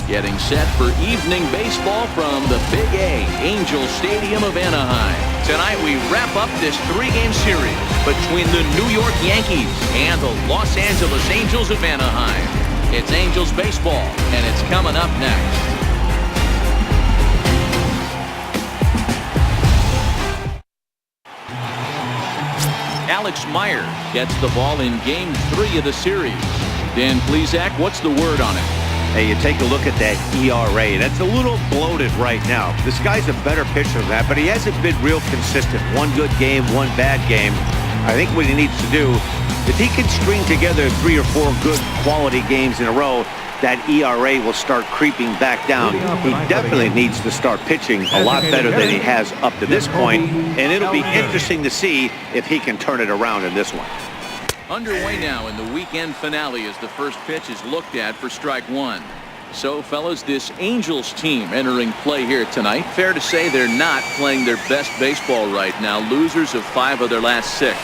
getting set for evening baseball from the Big A, Angel Stadium of Anaheim. Tonight we wrap up this 3-game series between the New York Yankees and the Los Angeles Angels of Anaheim. It's Angels baseball, and it's coming up next. Alex Meyer gets the ball in Game 3 of the series. Dan Plesac, what's the word on it? Hey, you take a look at that ERA. That's a little bloated right now. This guy's a better pitcher than that, but he hasn't been real consistent. One good game, one bad game. I think what he needs to do, if he can string together 3 or 4 good quality games in a row, that ERA will start creeping back down. He definitely needs to start pitching a lot better than he has up to this point, and it'll be interesting to see if he can turn it around in this one. Underway now in the weekend finale as the first pitch is looked at for strike one. So, fellas, this Angels team entering play here tonight, fair to say they're not playing their best baseball right now. Losers of 5 of their last 6.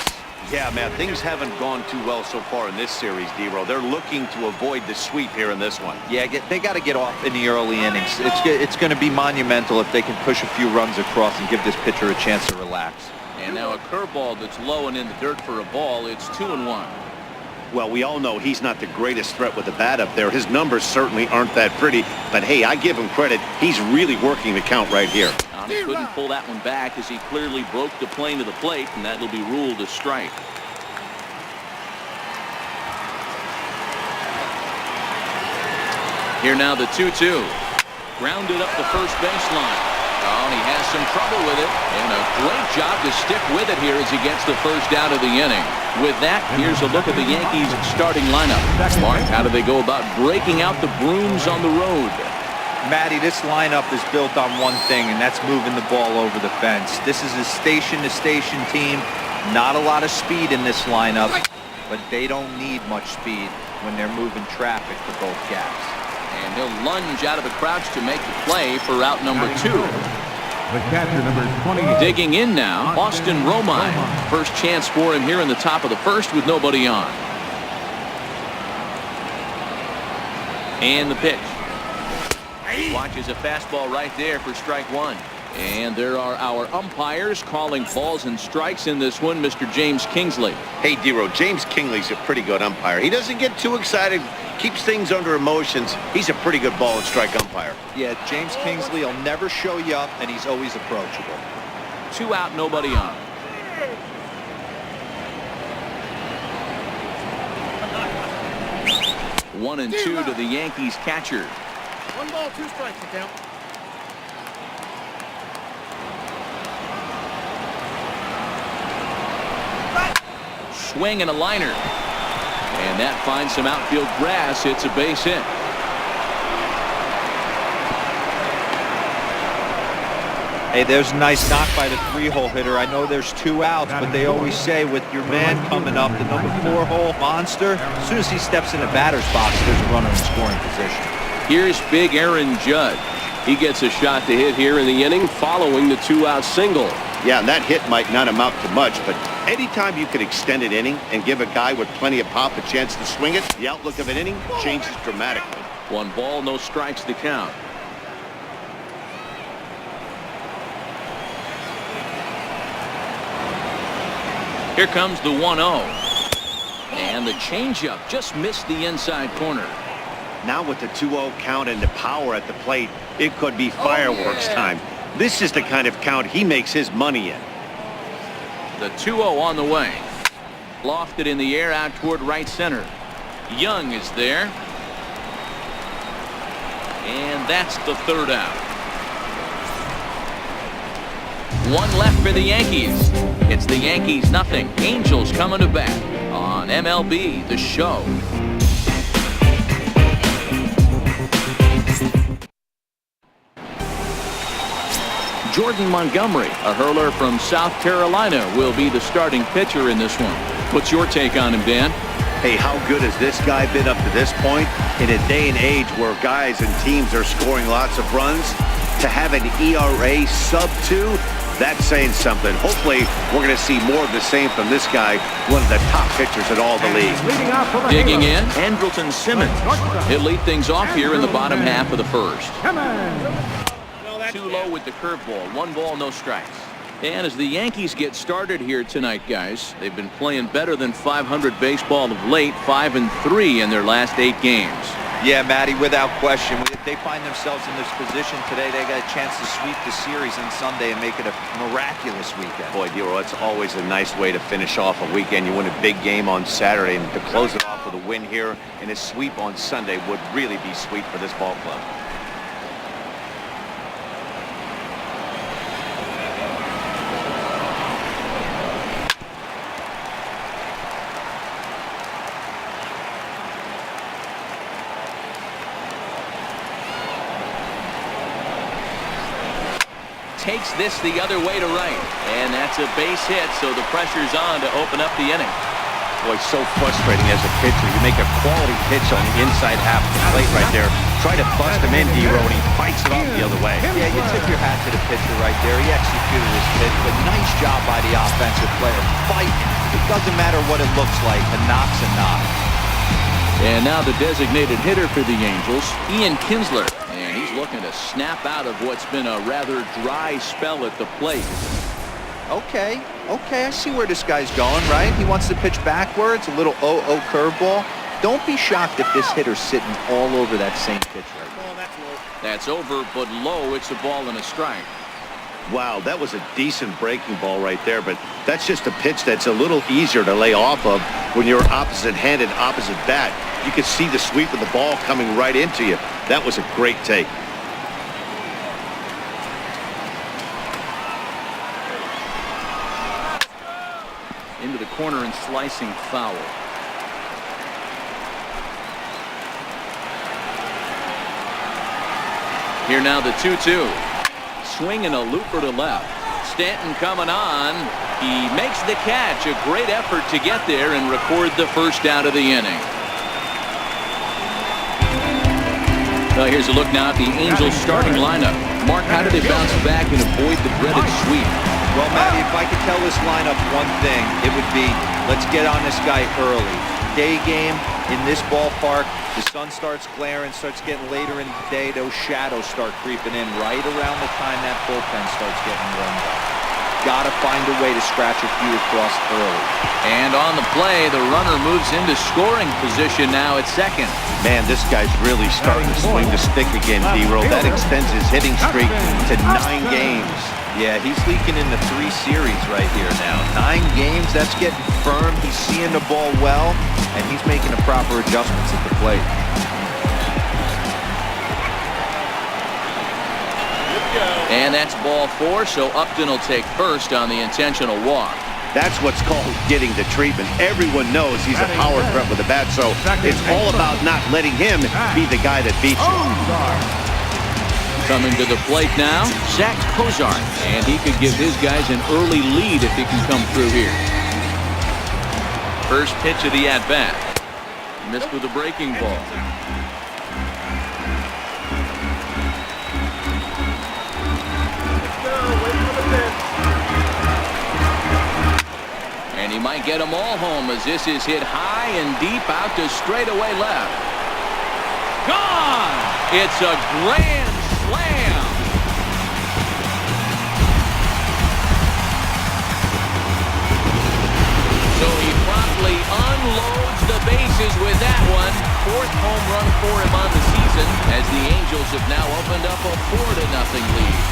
Yeah, man, things haven't gone too well so far in this series, D-Row. They're looking to avoid the sweep here in this one. Yeah, they got to get off in the early innings. It's going to be monumental if they can push a few runs across and give this pitcher a chance to relax. And now a curveball that's low and in the dirt for a ball. It's 2-1. Well, we all know he's not the greatest threat with the bat up there. His numbers certainly aren't that pretty. But, hey, I give him credit. He's really working the count right here. He couldn't pull that one back as he clearly broke the plane to the plate, and that'll be ruled a strike. Here now the 2-2. Grounded up the first baseline. Oh, and he has some trouble with it. And a great job to stick with it here as he gets the first out of the inning. With that, here's a look at the Yankees starting lineup. Mark, how do they go about breaking out the brooms on the road? Matty, this lineup is built on one thing, and that's moving the ball over the fence. This is a station-to-station team. Not a lot of speed in this lineup, but they don't need much speed when they're moving traffic to both gaps. And he'll lunge out of the crouch to make the play for route number 2. The catcher, number 20. Digging in now, Austin Romine. First chance for him here in the top of the first with nobody on. And the pitch. Watches a fastball right there for strike one. And there are our umpires calling balls and strikes in this one, Mr. James Kingsley. Hey, D-Row, James Kingsley's a pretty good umpire. He doesn't get too excited, keeps things under emotions. He's a pretty good ball and strike umpire. Yeah, James Kingsley will never show you up, and he's always approachable. 2 out, nobody on. One and 2 to the Yankees catcher. 1 ball, 2 strikes, the count. Swing and a liner. And that finds some outfield grass. It's a base hit. Hey, there's a nice knock by the 3-hole hitter. I know there's 2 outs, but they always say with your man coming up, the number 4-hole monster, as soon as he steps in the batter's box, there's a runner in scoring position. Here's big Aaron Judge. He gets a shot to hit here in the inning following the 2-out single. Yeah, and that hit might not amount to much, but anytime you can extend an inning and give a guy with plenty of pop a chance to swing it, the outlook of an inning changes dramatically. 1 ball, no strikes to count. Here comes the 1-0. And the changeup just missed the inside corner. Now with the 2-0 count and the power at the plate, it could be fireworks time. This is the kind of count he makes his money in. The 2-0 on the way. Lofted in the air out toward right center. Young is there. And that's the 3rd out. 1 left for the Yankees. It's the Yankees nothing. Angels coming to bat on MLB The Show. Jordan Montgomery, a hurler from South Carolina, will be the starting pitcher in this one. What's your take on him, Dan? Hey, how good has this guy been up to this point? In a day and age where guys and teams are scoring lots of runs, to have an ERA sub 2, That's saying something. Hopefully, we're going to see more of the same from this guy, one of the top pitchers in all the league. Digging in, Andrelton Simmons. He'll lead things off here in the bottom half of the first. Too low with the curveball. 1 ball, no strikes. And as the Yankees get started here tonight, guys, they've been playing better than .500 baseball of late, 5-3 in their last 8 games. Yeah, Matty, without question. If they find themselves in this position today, they got a chance to sweep the series on Sunday and make it a miraculous weekend. Boy, Dero, it's always a nice way to finish off a weekend. You win a big game on Saturday, and to close it off with a win here and a sweep on Sunday would really be sweet for this ball club. Takes this the other way to right, and that's a base hit, so the pressure's on to open up the inning. Boy, so frustrating as a pitcher. You make a quality pitch on the inside half of the plate right there. Try to bust him in, Dero, and he fights it off the other way. Yeah, you tip your hat to the pitcher right there. He executed his pitch, but nice job by the offensive player. Fighting. It doesn't matter what it looks like. A knock's a knock. And now the designated hitter for the Angels, Ian Kinsler. And he's looking to snap out of what's been a rather dry spell at the plate. Okay, I see where this guy's going, right? He wants to pitch backwards, a little 0-0 curveball. Don't be shocked if this hitter's sitting all over that same pitch right now. That's over, but low. It's a ball and a strike. Wow, that was a decent breaking ball right there, but that's just a pitch that's a little easier to lay off of when you're opposite-handed, opposite bat. You can see the sweep of the ball coming right into you. That was a great take. Into the corner and slicing foul. Here now the 2-2. Swinging a looper to left. Stanton coming on. He makes the catch. A great effort to get there and record the first out of the inning. Well, here's a look now at the Angels starting lineup. Mark, how do they bounce back and avoid the dreaded sweep? Well, Matty, if I could tell this lineup one thing, it would be, let's get on this guy early. Day game in this ballpark, the sun starts glaring, starts getting later in the day, those shadows start creeping in right around the time that bullpen starts getting warmed up. Got to find a way to scratch a few across early. And on the play, the runner moves into scoring position now at second. Man, this guy's really starting to swing the stick again, Dero. That extends his hitting streak to 9 games. Yeah, he's leaking into 3 series right here now. 9 games, that's getting firm. He's seeing the ball well, and he's making the proper adjustments at the plate. And that's ball 4, so Upton will take first on the intentional walk. That's what's called getting the treatment. Everyone knows he's a power threat with the bat, so it's all about not letting him be the guy that beats you. Coming to the plate now, Zach Cozart, and he could give his guys an early lead if he can come through here. First pitch of the at-bat. Missed with a breaking ball. And he might get them all home as this is hit high and deep out to straightaway left. Gone! It's a grand slam. So he promptly unloads the bases with that one. 4th home run for him on the season as the Angels have now opened up a 4-0 lead.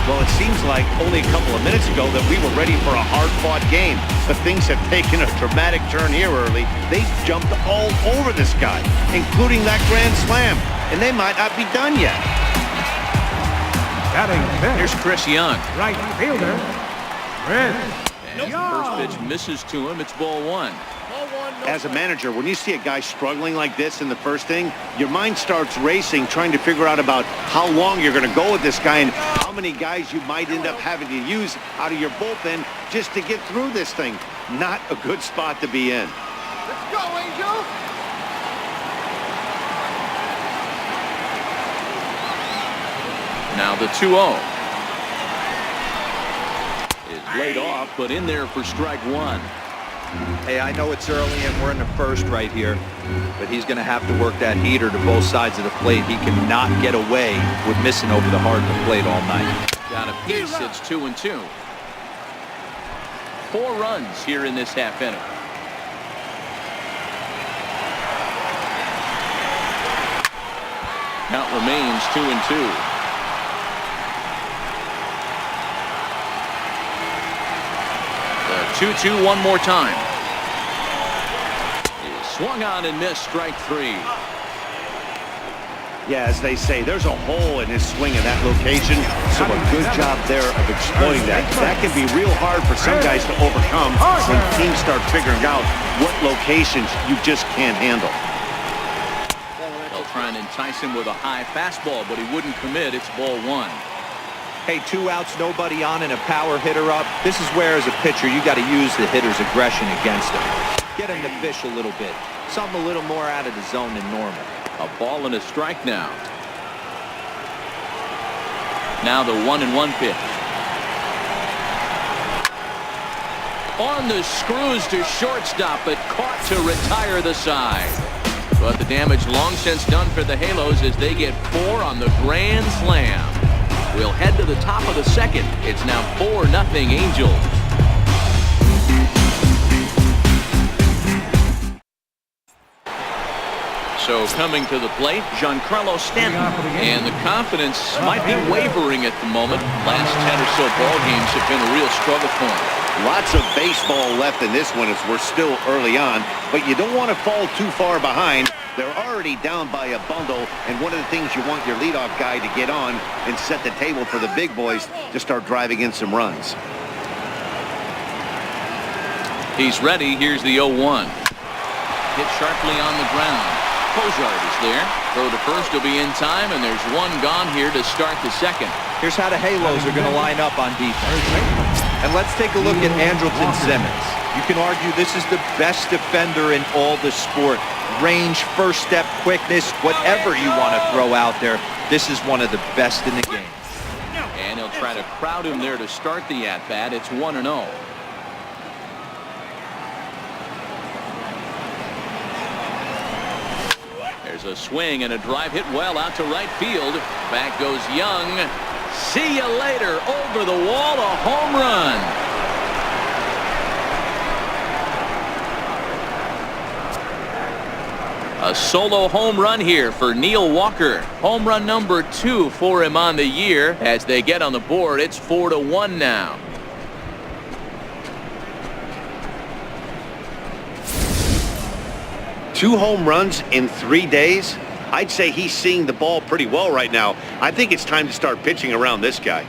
Well, it seems like only a couple of minutes ago that we were ready for a hard-fought game. But things have taken a dramatic turn here early. They jumped all over this guy, including that grand slam. And they might not be done yet. Here's Chris Young. Right fielder, Chris. And the first pitch misses to him. It's ball 1. As a manager, when you see a guy struggling like this in the first inning, your mind starts racing, trying to figure out about how long you're going to go with this guy and how many guys you might end up having to use out of your bullpen just to get through this thing. Not a good spot to be in. Let's go, Angel! Now the 2-0 is laid off, but in there for strike one. Hey, I know it's early and we're in the first right here, but he's going to have to work that heater to both sides of the plate. He cannot get away with missing over the heart of the plate all night. Got a piece. It's 2-2. 4 runs here in this half inning. Count remains 2-2. The 2-2 one more time. He swung on and missed, strike 3. Yeah, as they say, there's a hole in his swing in that location, so a good job there of exploiting that. That can be real hard for some guys to overcome when teams start figuring out what locations you just can't handle. They'll try and entice him with a high fastball, but he wouldn't commit. It's ball 1. Hey, 2 outs, nobody on, and a power hitter up. This is where, as a pitcher, you got to use the hitter's aggression against him. Get him to fish a little bit. Something a little more out of the zone than normal. A ball and a strike now. Now the 1-1 pitch. On the screws to shortstop, but caught to retire the side. But the damage long since done for the Halos as they get 4 on the grand slam. We'll head to the top of the second. It's now 4-0 Angels. So coming to the plate, Giancarlo Stanton. And the confidence might be wavering at the moment. Last 10 or so ball games have been a real struggle for him. Lots of baseball left in this one as we're still early on, but you don't want to fall too far behind. They're already down by a bundle, and one of the things you want your leadoff guy to get on and set the table for the big boys to start driving in some runs. He's ready. Here's the 0-1. Hit sharply on the ground. Cozart is there. Throw to first will be in time, and there's 1 gone here to start the second. Here's how the Halos are going to line up on defense. And let's take a look at Andrelton Simmons. You can argue this is the best defender in all the sport. Range, first step, quickness, whatever you want to throw out there, this is one of the best in the game. And he'll try to crowd him there to start the at-bat. It's 1-0. There's a swing and a drive hit well out to right field. Back goes Young. See you later. Over the wall, a home run. A solo home run here for Neil Walker. Home run number 2 for him on the year. As they get on the board, it's 4-1 now. Two home runs in 3 days? I'd say he's seeing the ball pretty well right now. I think it's time to start pitching around this guy.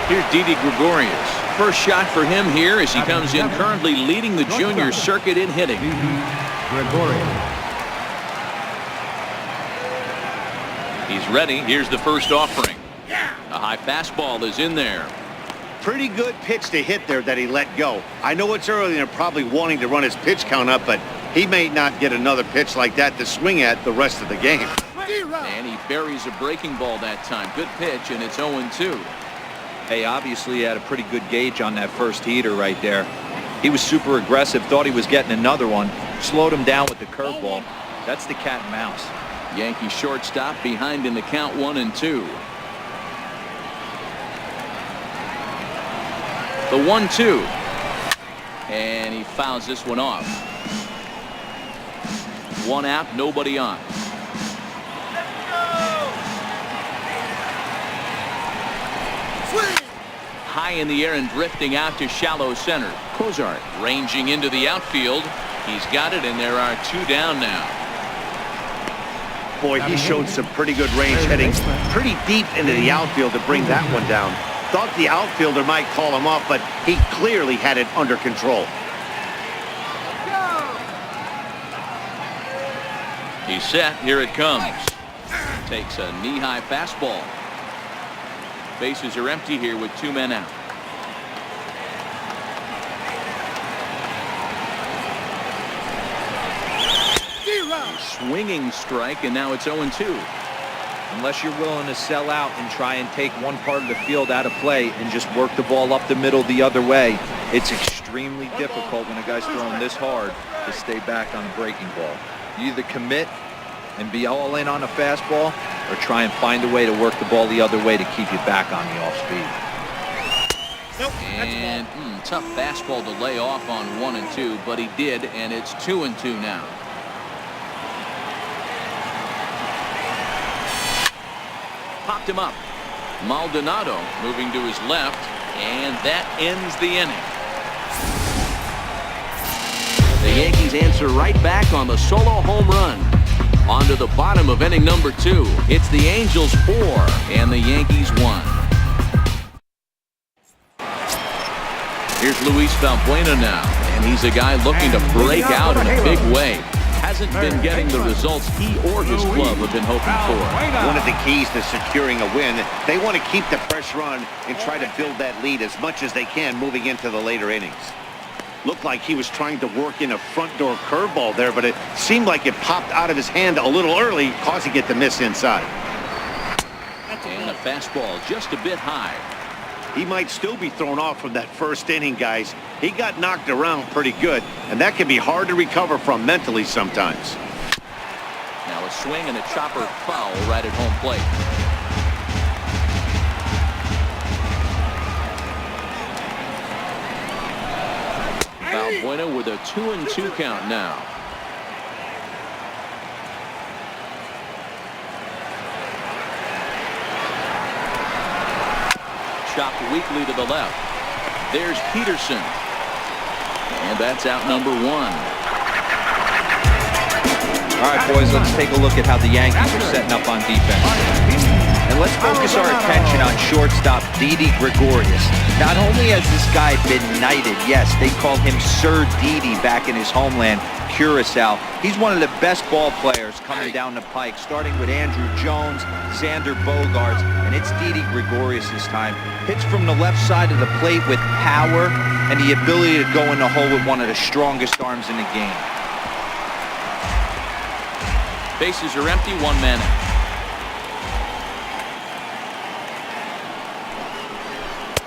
Here's Didi Gregorius. First shot for him here as he comes in currently leading the junior circuit in hitting. He's ready. Here's the first offering. A high fastball is in there. Pretty good pitch to hit there that he let go. I know it's early and they're probably wanting to run his pitch count up, but he may not get another pitch like that to swing at the rest of the game. And he buries a breaking ball that time. Good pitch, and it's 0-2. Hey, obviously he had a pretty good gauge on that first heater right there. He was super aggressive, thought he was getting another one, slowed him down with the curveball. That's the cat and mouse. Yankee shortstop behind in the count 1-2. The 1-2. And he fouls this one off. 1 out, nobody on. High in the air and drifting out to shallow center. Cozart ranging into the outfield. He's got it, and there are 2 down now. Boy, he showed some pretty good range heading pretty deep into the outfield to bring that one down. Thought the outfielder might call him off, but he clearly had it under control. He's set. Here it comes. Takes a knee-high fastball. Bases are empty here with 2 men out. swinging strike, and now it's 0-2. Unless you're willing to sell out and try and take one part of the field out of play and just work the ball up the middle the other way, it's extremely difficult when a guy's throwing this hard to stay back on a breaking ball. You either commit and be all in on a fastball or try and find a way to work the ball the other way to keep you back on the off speed. Nope, And tough fastball to lay off on 1-2, but he did, and it's 2-2 now. Popped him up. Maldonado moving to his left, and that ends the inning. The Yankees answer right back on the solo home run. On to the bottom of inning number 2. It's the Angels 4 and the Yankees 1. Here's Luis Valbuena now, and he's a guy looking to break out in a big way. Hasn't been getting the results he or his club have been hoping for. One of the keys to securing a win, they want to keep the pressure on and try to build that lead as much as they can moving into the later innings. Looked like he was trying to work in a front door curveball there, but it seemed like it popped out of his hand a little early, causing it to miss inside. And the fastball just a bit high. He might still be thrown off from that first inning, guys. He got knocked around pretty good, and that can be hard to recover from mentally sometimes. Now a swing and a chopper foul right at home plate. Valbuena with a 2-2 count now. Chopped weakly to the left. There's Peterson. And that's out number 1. All right, boys, let's take a look at how the Yankees are setting up on defense. And let's focus our attention on shortstop Didi Gregorius. Not only has this guy been knighted, yes, they called him Sir Didi back in his homeland, Curacao. He's one of the best ball players coming down the pike, starting with Andrew Jones, Xander Bogaerts, and it's Didi Gregorius this time. Hits from the left side of the plate with power and the ability to go in the hole with one of the strongest arms in the game. Bases are empty, 1 man out.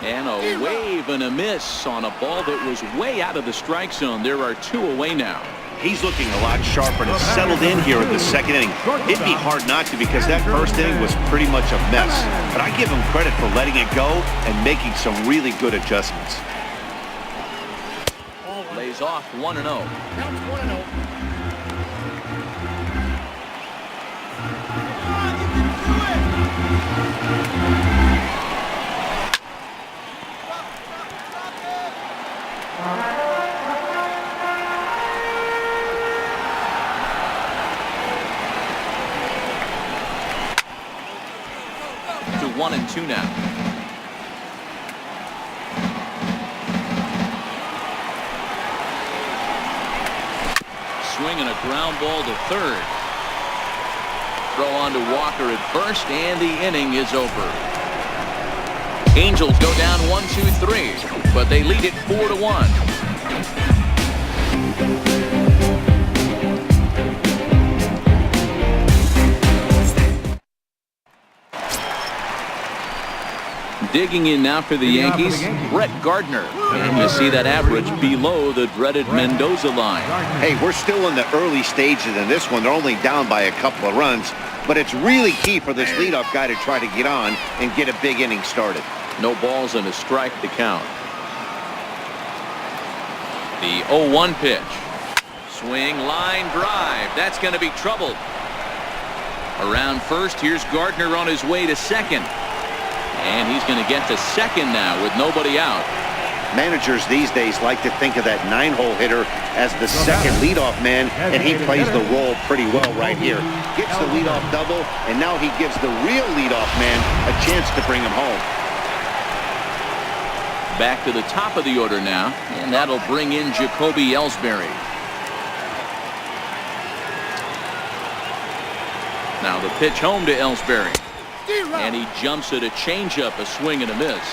And a wave and a miss on a ball that was way out of the strike zone. There are 2 away now. He's looking a lot sharper and settled in here in the second inning. It'd be hard not to because that first inning was pretty much a mess. But I give him credit for letting it go and making some really good adjustments. Lays off 1-0. Counts 1-0. To 1-2 now. Swing and a ground ball to third. Throw on to Walker at first, and the inning is over. Angels go down 1-2-3, but they lead it 4-1. Digging in now for the Yankees, Brett Gardner. And you see that average below the dreaded Mendoza line. Hey, we're still in the early stages in this one. They're only down by a couple of runs, but it's really key for this leadoff guy to try to get on and get a big inning started. No balls and a strike to count. The 0-1 pitch. Swing, line drive. That's going to be trouble. Around first, here's Gardner on his way to second. And he's going to get to second now with nobody out. Managers these days like to think of that 9-hole hitter as the second leadoff man, and he plays the role pretty well right here. Gets the leadoff double, and now he gives the real leadoff man a chance to bring him home. Back to the top of the order now, and that'll bring in Jacoby Ellsbury. Now the pitch home to Ellsbury. And he jumps at a changeup, a swing and a miss.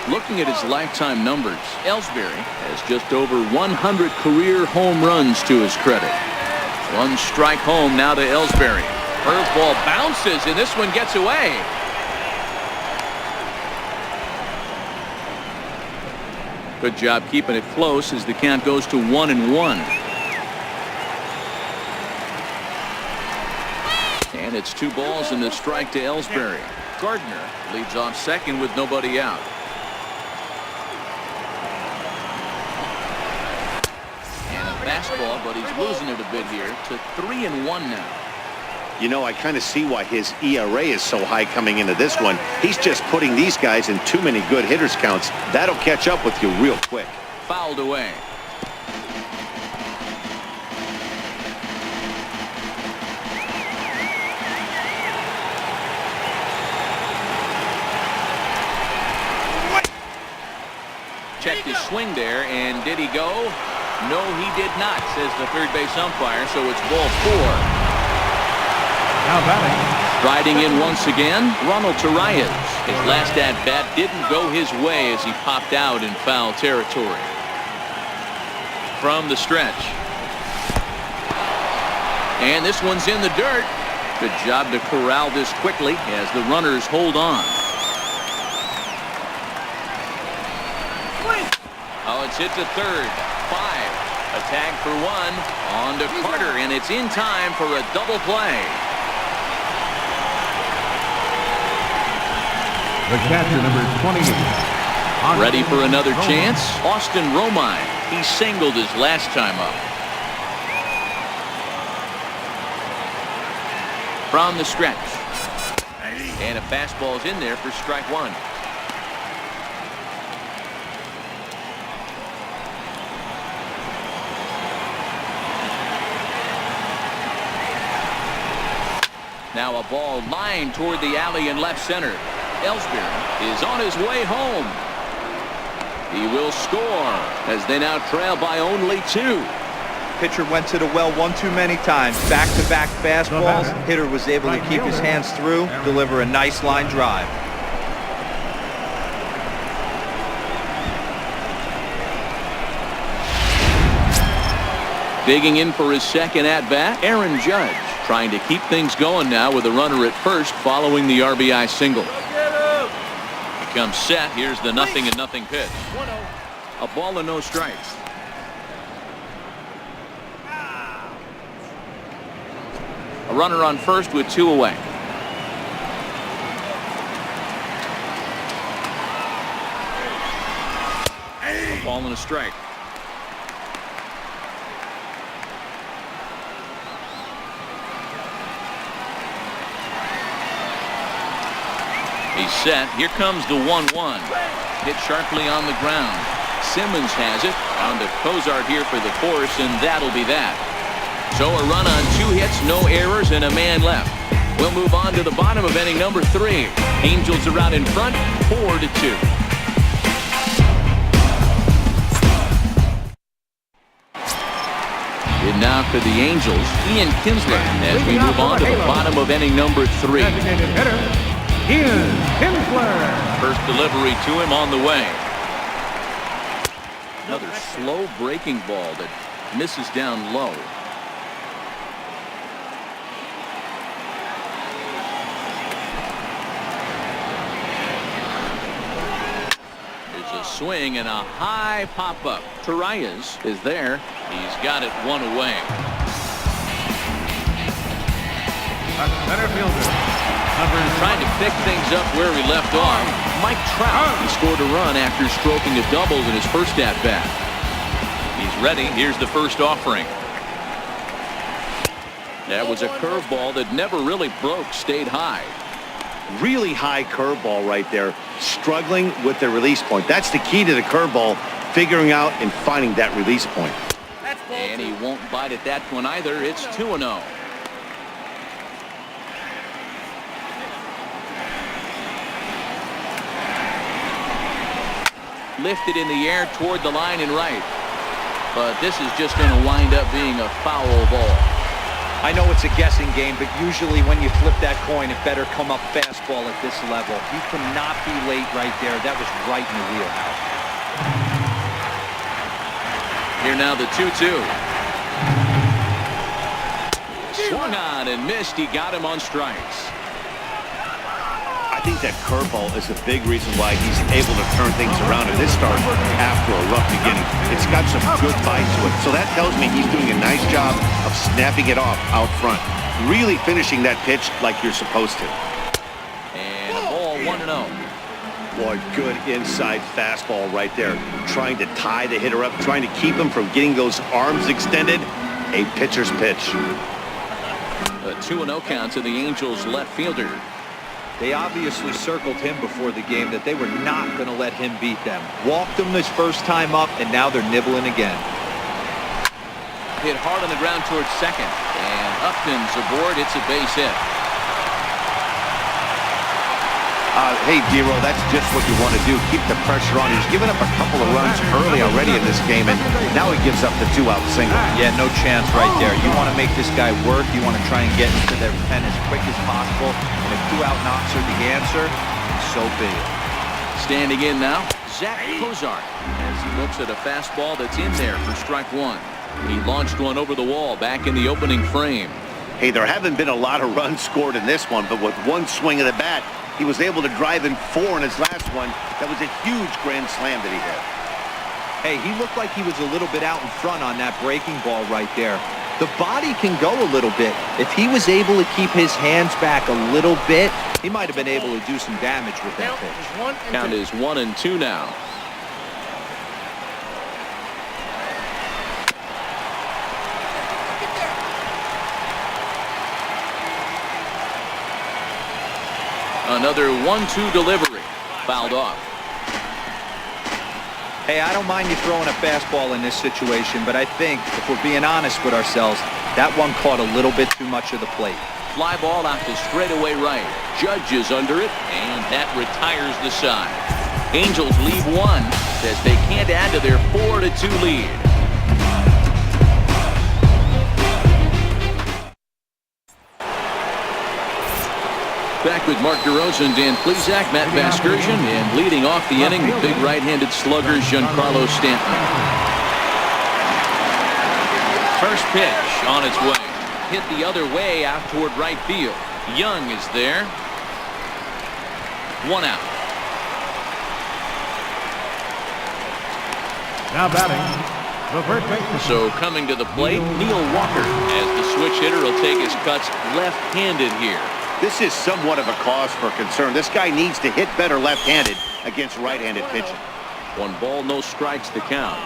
Looking at his lifetime numbers, Ellsbury has just over 100 career home runs to his credit. One strike home now to Ellsbury. Curveball bounces, and this one gets away. Good job keeping it close as the count goes to 1-1. And it's 2 balls and a strike to Ellsbury. Gardner leads off second with nobody out. And a fastball, but he's losing it a bit here to 3-1 now. You know, I kind of see why his ERA is so high coming into this one. He's just putting these guys in too many good hitters counts. That'll catch up with you real quick. Fouled away. Checked his swing there, and did he go? No, he did not, says the third base umpire, so it's ball 4. Now batting. Riding in once again, Ronald Torreyes. His last at-bat didn't go his way as he popped out in foul territory. From the stretch. And this one's in the dirt. Good job to corral this quickly as the runners hold on. Oh, it's hit to third. 5. A tag for 1. On to Carter, and it's in time for a double play. The catcher, number 28. Ready for another chance? Austin Romine. He singled his last time up. From the stretch. And a fastball's in there for strike 1. Now a ball lined toward the alley in left center. Ellsbury is on his way home. He will score as they now trail by only 2. Pitcher went to the well one too many times. Back-to-back fastballs. Hitter was able to keep his hands through, deliver a nice line drive. Digging in for his second at-bat, Aaron Judge, trying to keep things going now with a runner at first following the RBI single. He comes set. Here's the 0-0 pitch. A ball and no strikes. A runner on first with 2 away. A ball and a strike. He's set. Here comes the 1-1. Hit sharply on the ground. Simmons has it. On to Cozart here for the force, and that'll be that. So a run on 2 hits, no errors, and a man left. We'll move on to the bottom of inning number 3. Angels are out in front, 4-2. And now for the Angels, Ian Kinsler, as we move on to the bottom of inning number 3. Designated hitter, Ian Kinsler. First delivery to him on the way. Another slow breaking ball that misses down low. There's a swing and a high pop-up. Torreyes is there. He's got it 1 away. A center fielder. Trying to pick things up where he left off. Mike Trout, he scored a run after stroking a double in his first at-bat. He's ready. Here's the first offering. That was a curveball that never really broke, stayed high. Really high curveball right there. Struggling with the release point. That's the key to the curveball, figuring out and finding that release point. And he won't bite at that one either. It's 2-0. Lifted in the air toward the line and right. But this is just going to wind up being a foul ball. I know it's a guessing game, but usually when you flip that coin, it better come up fastball at this level. You cannot be late right there. That was right in the wheelhouse. Here now the 2-2. Swung on and missed. He got him on strikes. I think that curveball is a big reason why he's able to turn things around in this start after a rough beginning. It's got some good bite to it. So that tells me he's doing a nice job of snapping it off out front. Really finishing that pitch like you're supposed to. And a ball 1-0. Boy, good inside fastball right there. Trying to tie the hitter up, trying to keep him from getting those arms extended. A pitcher's pitch. A 2-0 count to the Angels left fielder. They obviously circled him before the game that they were not going to let him beat them. Walked him his first time up, and now they're nibbling again. Hit hard on the ground towards second. And Upton's aboard. It's a base hit. Hey, Dero, that's just what you want to do. Keep the pressure on. He's given up a couple of runs early already in this game, and now he gives up the 2-out single. Yeah, no chance right there. You want to make this guy work. You want to try and get into their pen as quick as possible. And if 2-out knocks are the answer, so be it. Standing in now, Zach Kozart, as he looks at a fastball that's in there for strike one. He launched one over the wall back in the opening frame. Hey, there haven't been a lot of runs scored in this one, but with one swing of the bat, he was able to drive in 4 in his last one. That was a huge grand slam that he hit. Hey, he looked like he was a little bit out in front on that breaking ball right there. The body can go a little bit. If he was able to keep his hands back a little bit, he might have been able to do some damage with that pitch. Count is 1-2 now. Another 1-2 delivery. Fouled off. Hey, I don't mind you throwing a fastball in this situation, but I think, if we're being honest with ourselves, that one caught a little bit too much of the plate. Fly ball out to straightaway right. Judge is under it, and that retires the side. Angels leave one as they can't add to their 4-2 lead. Back with Mark DeRosa and Dan Plesac, Matt Vasgersian, and leading off the inning, the big right-handed slugger, Giancarlo Stanton. First pitch on its way. Hit the other way out toward right field. Young is there. 1 out. Now batting, the first baseman. So coming to the plate, Neil Walker, as the switch hitter will take his cuts left-handed here. This is somewhat of a cause for concern. This guy needs to hit better left-handed against right-handed pitching. 1 ball, no strikes to count.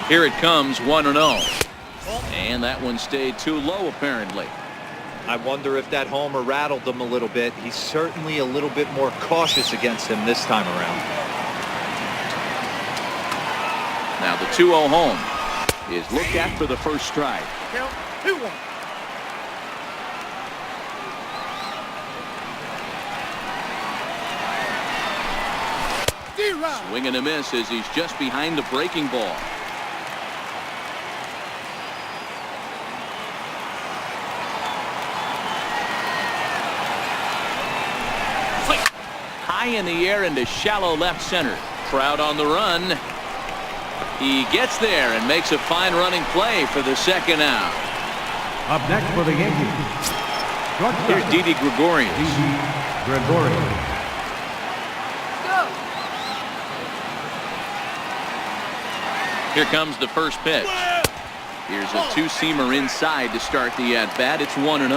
Here it comes, 1-0. And that one stayed too low, apparently. I wonder if that homer rattled him a little bit. He's certainly a little bit more cautious against him this time around. Now the 2-0 home is looked at for the first strike. Count 2-1. Swing and a miss as he's just behind the breaking ball. High in the air into shallow left center. Crowd on the run. He gets there and makes a fine running play for the second out. Up next for the Yankees. Here's Didi Gregorius. Here comes the first pitch. Here's a two-seamer inside to start the at-bat. It's 1-0.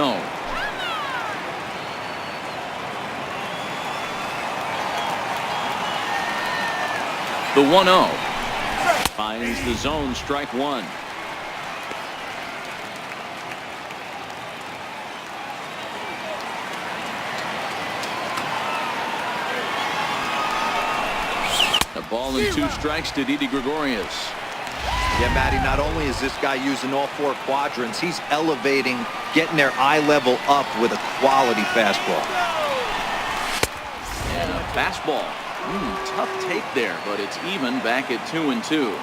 The 1-0 finds the zone, strike one. A ball and 2 strikes to Didi Gregorius. Yeah, Matty, not only is this guy using all 4 quadrants, he's elevating, getting their eye level up with a quality fastball. And a fastball. Tough take there, but it's even back at 2-2.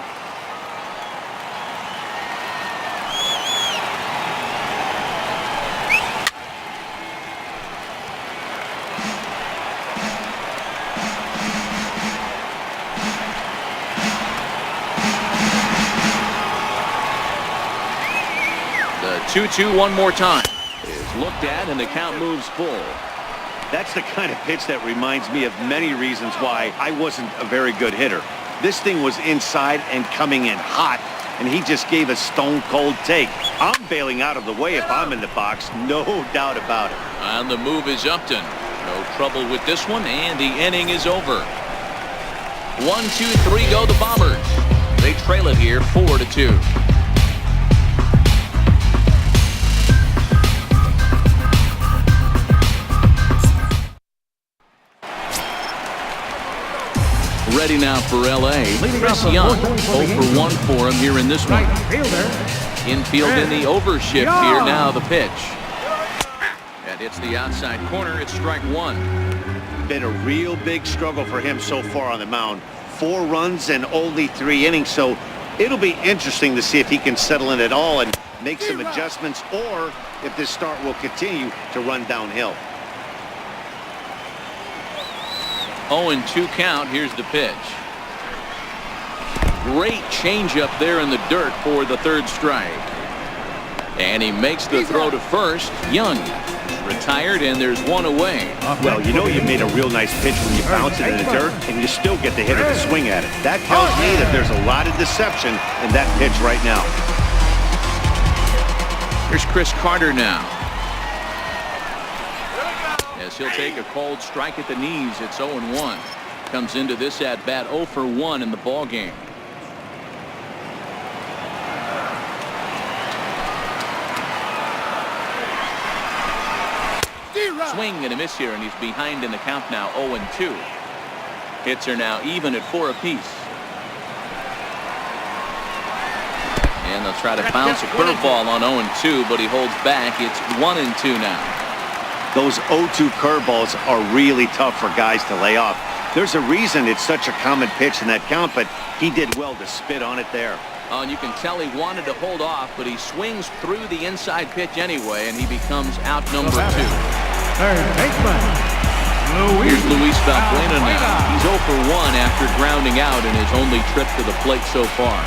2-2 one more time. Is looked at and the count moves full. That's the kind of pitch that reminds me of many reasons why I wasn't a very good hitter. This thing was inside and coming in hot, and he just gave a stone-cold take. I'm bailing out of the way if I'm in the box, no doubt about it. On the move is Upton. No trouble with this one, and the inning is over. 1-2-3 go the Bombers. They trail it here 4-2. Ready now for L.A. Chris Young, 0 for 1 for him here in this one. Infield in the overshift here. Now the pitch. That hits the outside corner. It's strike one. Been a real big struggle for him so far on the mound. 4 runs and only 3 innings, so it'll be interesting to see if he can settle in at all and make some adjustments, or if this start will continue to run downhill. 0-2 count. Here's the pitch. Great changeup there in the dirt for the third strike. And he makes the throw to first. Young retired, and there's one away. Well, you know you made a real nice pitch when you bounce it in the dirt, and you still get the hitter to swing at it. That tells me that there's a lot of deception in that pitch right now. Here's Chris Carter now. As he'll take a cold strike at the knees. It's 0-1. Comes into this at bat 0 for 1 in the ball game. Swing and a miss here, and he's behind in the count now. 0-2. Hits are now even at 4 apiece. And they'll try to bounce a curveball on 0-2, but he holds back. It's 1-2 now. Those 0-2 curveballs are really tough for guys to lay off. There's a reason it's such a common pitch in that count, but he did well to spit on it there. And you can tell he wanted to hold off, but he swings through the inside pitch anyway, and he becomes out number 2. Third baseman, Luis. Here's Luis Valbuena now. He's 0 for 1 after grounding out in his only trip to the plate so far.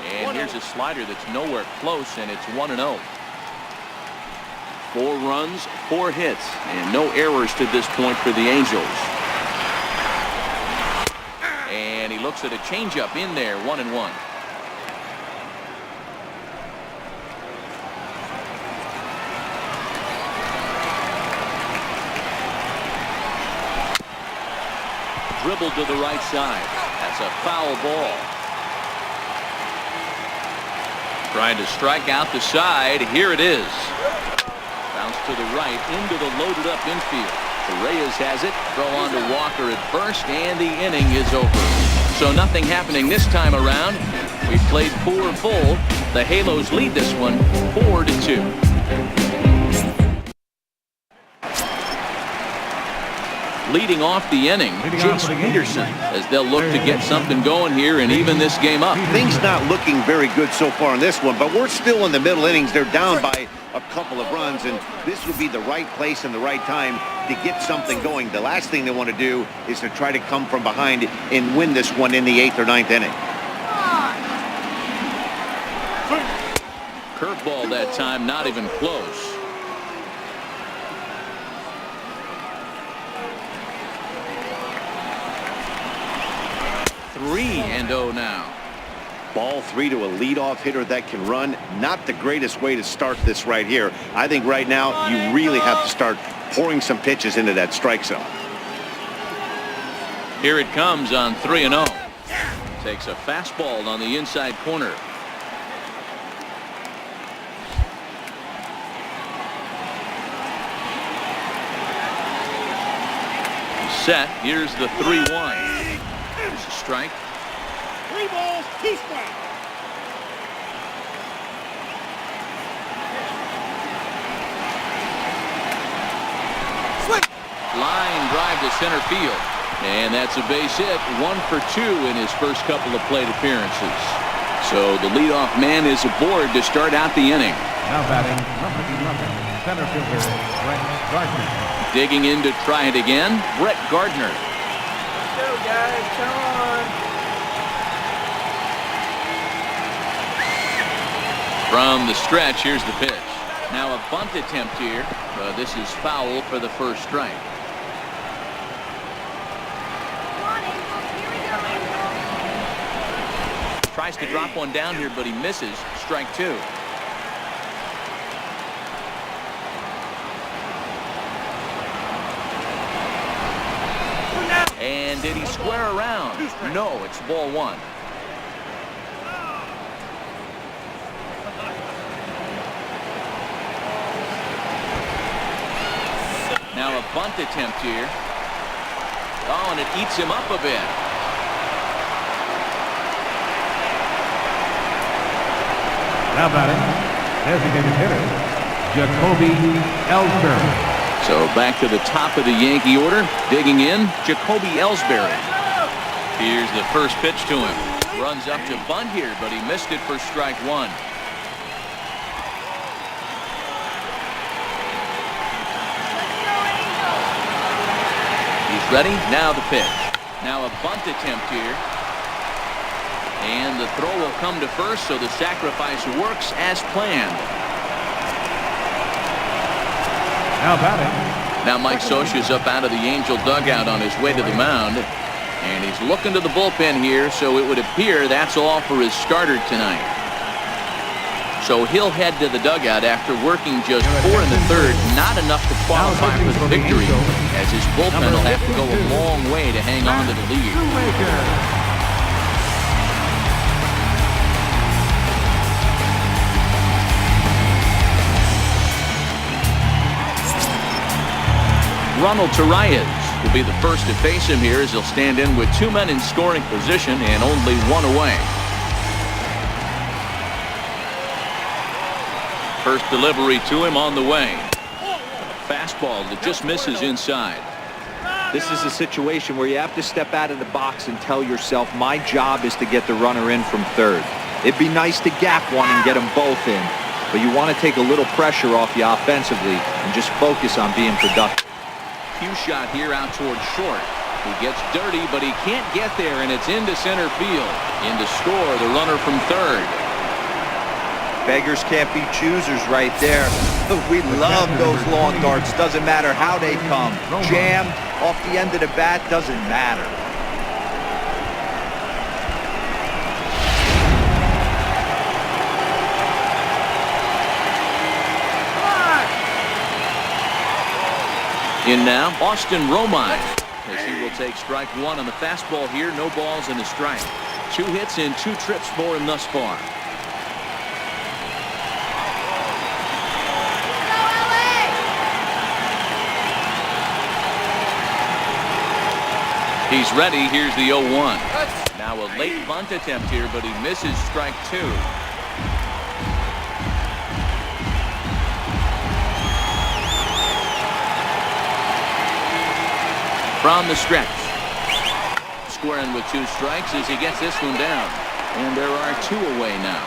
And here's a slider that's nowhere close, and it's 1-0. 4 runs, 4 hits, and no errors to this point for the Angels. And he looks at a changeup in there, 1-1. Dribbled to the right side. That's a foul ball. Trying to strike out the side. Here it is. Bounce to the right into the loaded up infield. Reyes has it. Throw on to Walker at first, and the inning is over. So nothing happening this time around. We played 4 full. The Halos lead this one 4-2. Leading off the inning, Jace Peterson, as they'll look to get something going here and even this game up. Things not looking very good so far in this one, but we're still in the middle innings. They're down by a couple of runs, and this would be the right place and the right time to get something going. The last thing they want to do is to try to come from behind and win this one in the 8th or 9th inning. Curveball that time, not even close. And 0 now. Ball 3 to a leadoff hitter that can run. Not the greatest way to start this right here. I think right now you really have to start pouring some pitches into that strike zone. Here it comes on 3-0. Takes a fastball on the inside corner. Set. Here's the 3-1. Here's a strike. 3 balls, 2 strikes. Line drive to center field. And that's a base hit. 1 for 2 in his first couple of plate appearances. So the leadoff man is aboard to start out the inning. Now batting, number 11, center fielder, Brett Gardner. Digging in to try it again, Brett Gardner. Let's go, guys. Come on. From the stretch, here's the pitch. Now a bunt attempt here. This is foul for the first strike. Tries to drop one down here, but he misses. Strike two. And did he square around? No, it's ball one. Now a bunt attempt here. Oh, and it eats him up a bit. Now batting, designated hitter, Jacoby Ellsbury. So back to the top of the Yankee order. Digging in, Jacoby Ellsbury. Here's the first pitch to him. Runs up to bunt here, but he missed it for strike one. He's ready. Now the pitch. Now a bunt attempt here. And the throw will come to first, so the sacrifice works as planned. Now batting. Now Mike Scioscia's up out of the Angel dugout on his way to the mound. And he's looking to the bullpen here, so it would appear that's all for his starter tonight. So he'll head to the dugout after working just 4 in the third. Not enough to qualify for the victory, as his bullpen will have to go a long way to hang on to the lead. Ronald Torreyes will be the first to face him here, as he'll stand in with 2 men in scoring position and only 1 away. First delivery to him on the way. Fastball that just misses inside. This is a situation where you have to step out of the box and tell yourself, my job is to get the runner in from third. It'd be nice to gap one and get them both in, but you want to take a little pressure off you offensively and just focus on being productive. Cue shot here out towards short. He gets dirty, but he can't get there, and it's into center field. In to score, the runner from third. Beggars can't be choosers right there. We love those long darts. Doesn't matter how they come. Jammed off the end of the bat, doesn't matter. In now, Austin Romine, as he will take strike one on the fastball here. No balls and a strike. 2 hits and 2 trips for him thus far. He's ready. Here's the 0-1. Now a late bunt attempt here, but he misses strike 2. From the stretch. Squaring with 2 strikes as he gets this one down. And there are 2 away now.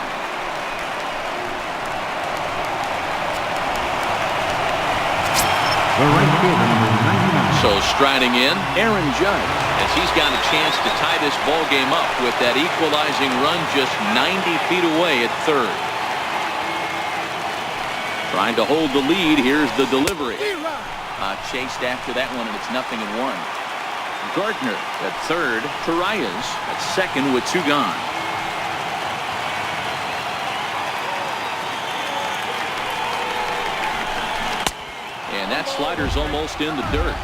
The right fielder, number 99. So striding in, Aaron Judge, as he's got a chance to tie this ball game up with that equalizing run just 90 feet away at third. Trying to hold the lead. Here's the delivery. Chased after that one, and it's 0-1. Gardner at third. Torreyes at second with 2 gone. And that slider's almost in the dirt.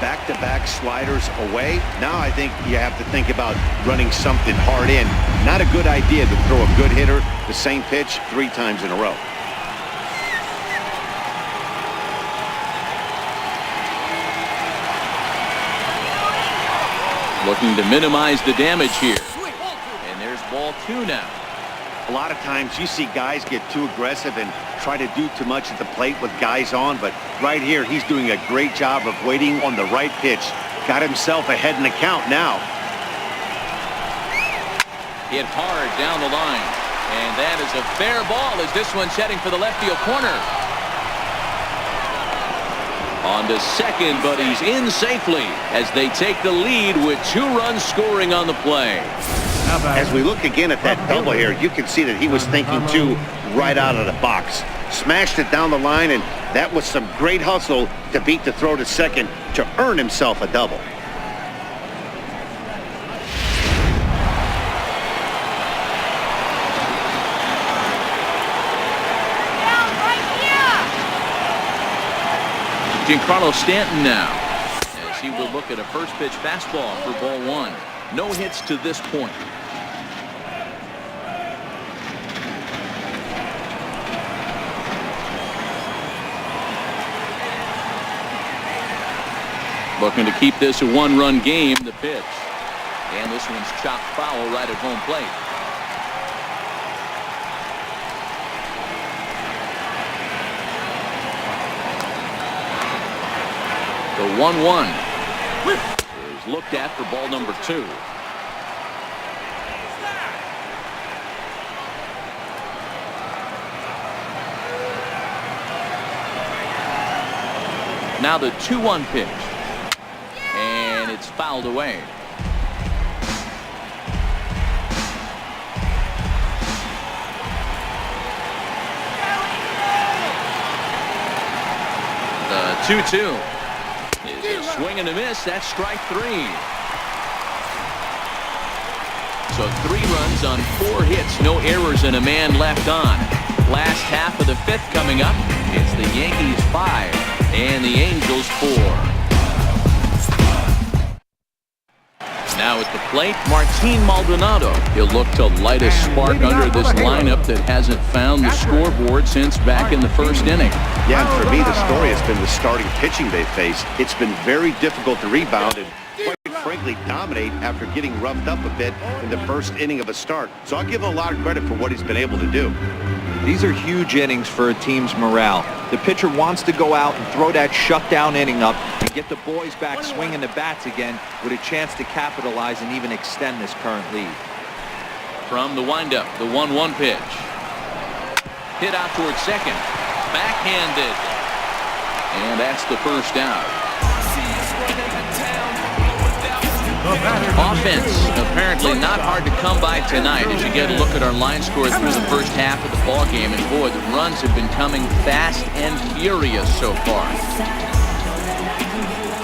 Back-to-back sliders away. Now I think you have to think about running something hard in. Not a good idea to throw a good hitter the same pitch 3 times in a row. Looking to minimize the damage here. And there's ball 2 now. A lot of times you see guys get too aggressive and try to do too much at the plate with guys on, but right here he's doing a great job of waiting on the right pitch. Got himself ahead in the count now. Hit hard down the line. And that is a fair ball as this one's heading for the left field corner. On to second, but he's in safely as they take the lead with 2 runs scoring on the play. As we look again at that double here, you can see that he was thinking too right out of the box. Smashed it down the line, and that was some great hustle to beat the throw to second to earn himself a double. Giancarlo Stanton now, as he will look at a first pitch fastball for ball one. No hits to this point. Looking to keep this a one-run game, the pitch. And this one's chopped foul right at home plate. The 1-1 is looked at for ball number 2. Now the 2-1 pitch. And it's fouled away. The 2-2. Is a swing and a miss. That's strike 3. So 3 runs on 4 hits, no errors, and a man left on. Last half of the 5th coming up. It's the Yankees 5 and the Angels 4. Now at the plate, Martin Maldonado. He'll look to light a spark under this lineup that hasn't found the scoreboard since back in the first inning. Yeah, and for me, the story has been the starting pitching they face. It's been very difficult to rebound and, quite frankly, dominate after getting roughed up a bit in the first inning of a start. So I'll give him a lot of credit for what he's been able to do. These are huge innings for a team's morale. The pitcher wants to go out and throw that shutdown inning up and get the boys back swinging the bats again with a chance to capitalize and even extend this current lead. From the windup, the 1-1 pitch. Hit out towards second. Backhanded. And that's the first out. Offense apparently not hard to come by tonight as you get a look at our line score through the first half of the ball game, and boy, the runs have been coming fast and furious so far.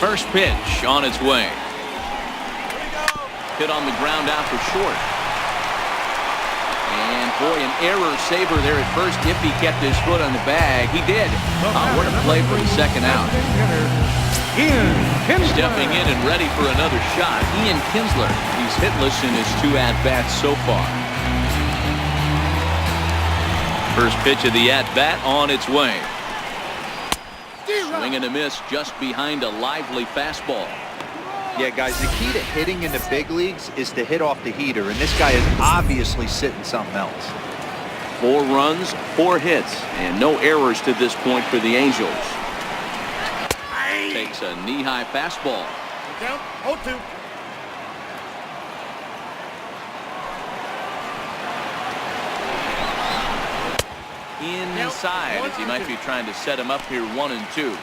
First pitch on its way. Hit on the ground out for short. And boy, an error saver there at first if he kept his foot on the bag. He did. What a play for the second out. Stepping in and ready for another shot, Ian Kinsler. He's hitless in his 2 at-bats so far. First pitch of the at-bat on its way. Swing and a miss just behind a lively fastball. Yeah, guys, the key to hitting in the big leagues is to hit off the heater, and this guy is obviously sitting something else. 4 runs, 4 hits, and no errors to this point for the Angels. Takes a knee-high fastball. Count 0-2. Inside as he might be trying to set him up here 1-2.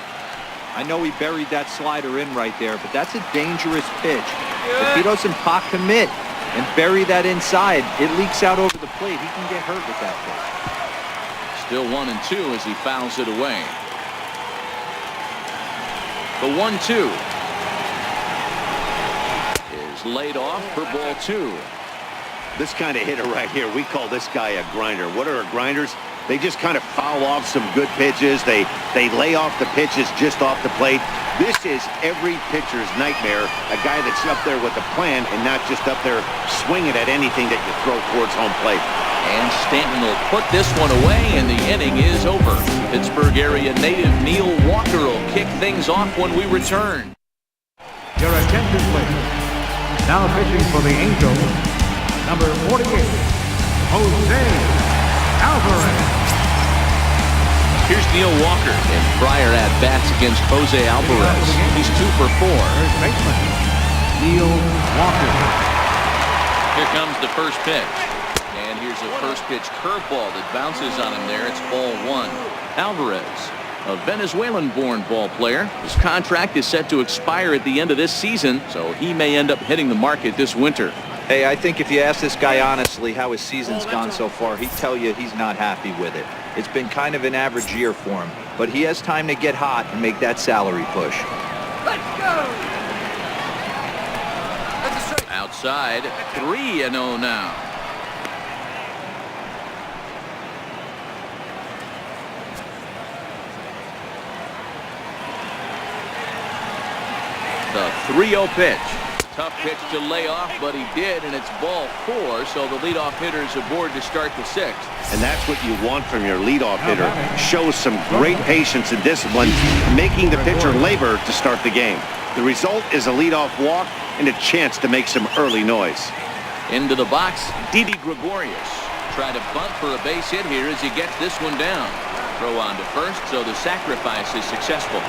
I know he buried that slider in right there, but that's a dangerous pitch. If he doesn't pot commit and bury that inside, it leaks out over the plate. He can get hurt with that pitch. Still 1-2 as he fouls it away. The 1-2 is laid off for ball 2. This kind of hitter right here, we call this guy a grinder. What are grinders? They just kind of foul off some good pitches. They lay off the pitches just off the plate. This is every pitcher's nightmare, a guy that's up there with a plan and not just up there swinging at anything that you throw towards home plate. And Stanton will put this one away, and the inning is over. Pittsburgh area native Neil Walker will kick things off when we return. Your attention, please. Now pitching for the Angels, number 48, Jose Alvarez. Here's Neil Walker in prior at-bats against Jose Alvarez. He's 2 for 4. First baseman, Neil Walker. Here comes the first pitch. And here's a first pitch curveball that bounces on him there. It's ball 1. Alvarez, a Venezuelan-born ball player. His contract is set to expire at the end of this season, so he may end up hitting the market this winter. Hey, I think if you ask this guy honestly how his season's gone so far, he'd tell you he's not happy with it. It's been kind of an average year for him, but he has time to get hot and make that salary push. Let's go! Outside, 3-0 now. The 3-0 pitch. Tough pitch to lay off, but he did, and it's ball 4, so the leadoff hitter is aboard to start the 6th. And that's what you want from your leadoff hitter. Shows some great patience and discipline, making the pitcher labor to start the game. The result is a leadoff walk and a chance to make some early noise. Into the box, Didi Gregorius. Try to bunt for a base hit here as he gets this one down. Throw on to first, so the sacrifice is successful.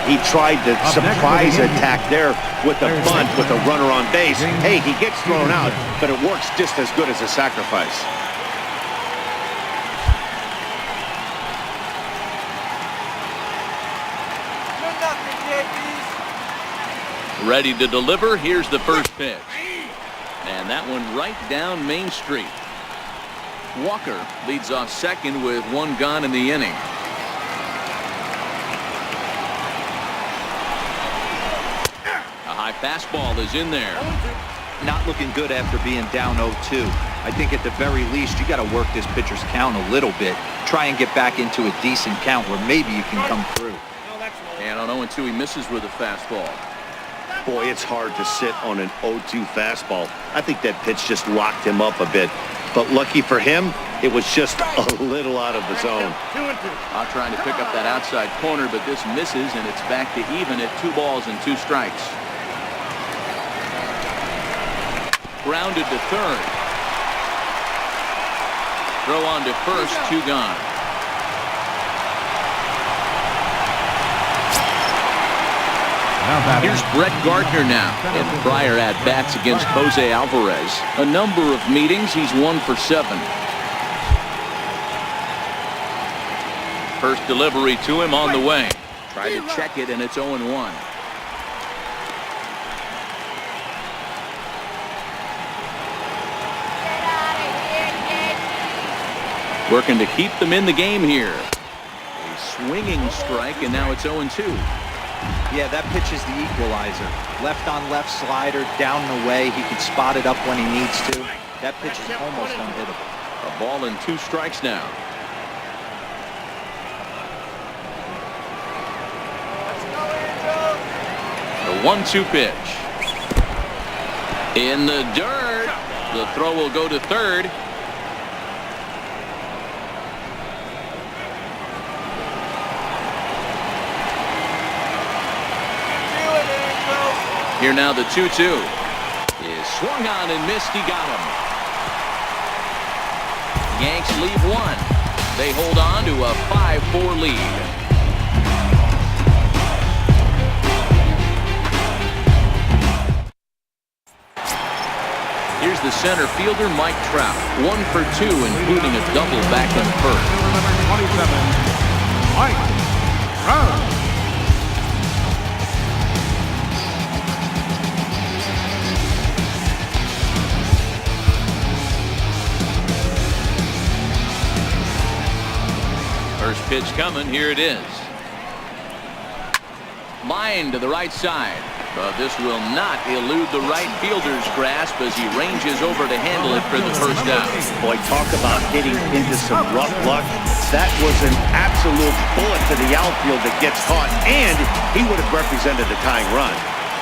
He tried the surprise attack there with a bunt with a runner on base. Hey, he gets thrown out, but it works just as good as a sacrifice. Ready to deliver. Here's the first pitch. And that one right down Main Street. Walker leads off second with 1 gone in the inning. A high fastball is in there. Not looking good after being down 0-2. I think at the very least you got to work this pitcher's count a little bit. Try and get back into a decent count where maybe you can come through. And on 0-2 he misses with a fastball. Boy, it's hard to sit on an 0-2 fastball. I think that pitch just locked him up a bit. But lucky for him, it was just a little out of the zone. I'm trying to pick up that outside corner, but this misses, and it's back to even at 2 balls and 2 strikes. Grounded to third. Throw on to first, 2 gone. Here's Brett Gardner now. In prior at-bats against Jose Alvarez, a number of meetings, he's 1 for 7. First delivery to him on the way. Try to check it, and it's 0-1. Working to keep them in the game here. A swinging strike, and now it's 0-2. Yeah, that pitch is the equalizer. Left on left slider, down and away. He can spot it up when he needs to. That pitch is almost unhittable. A ball and 2 strikes now. The 1-2 pitch. In the dirt. The throw will go to third. Here now the 2-2 is swung on and missed. He got him. Yanks leave 1. They hold on to a 5-4 lead. Here's the center fielder, Mike Trout. 1 for 2, including a double back in the first. Number 27, Mike Trout. First pitch coming. Here it is. Line to the right side. But this will not elude the right fielder's grasp as he ranges over to handle it for the first out. Boy, talk about hitting into some rough luck. That was an absolute bullet to the outfield that gets caught, and he would have represented the tying run.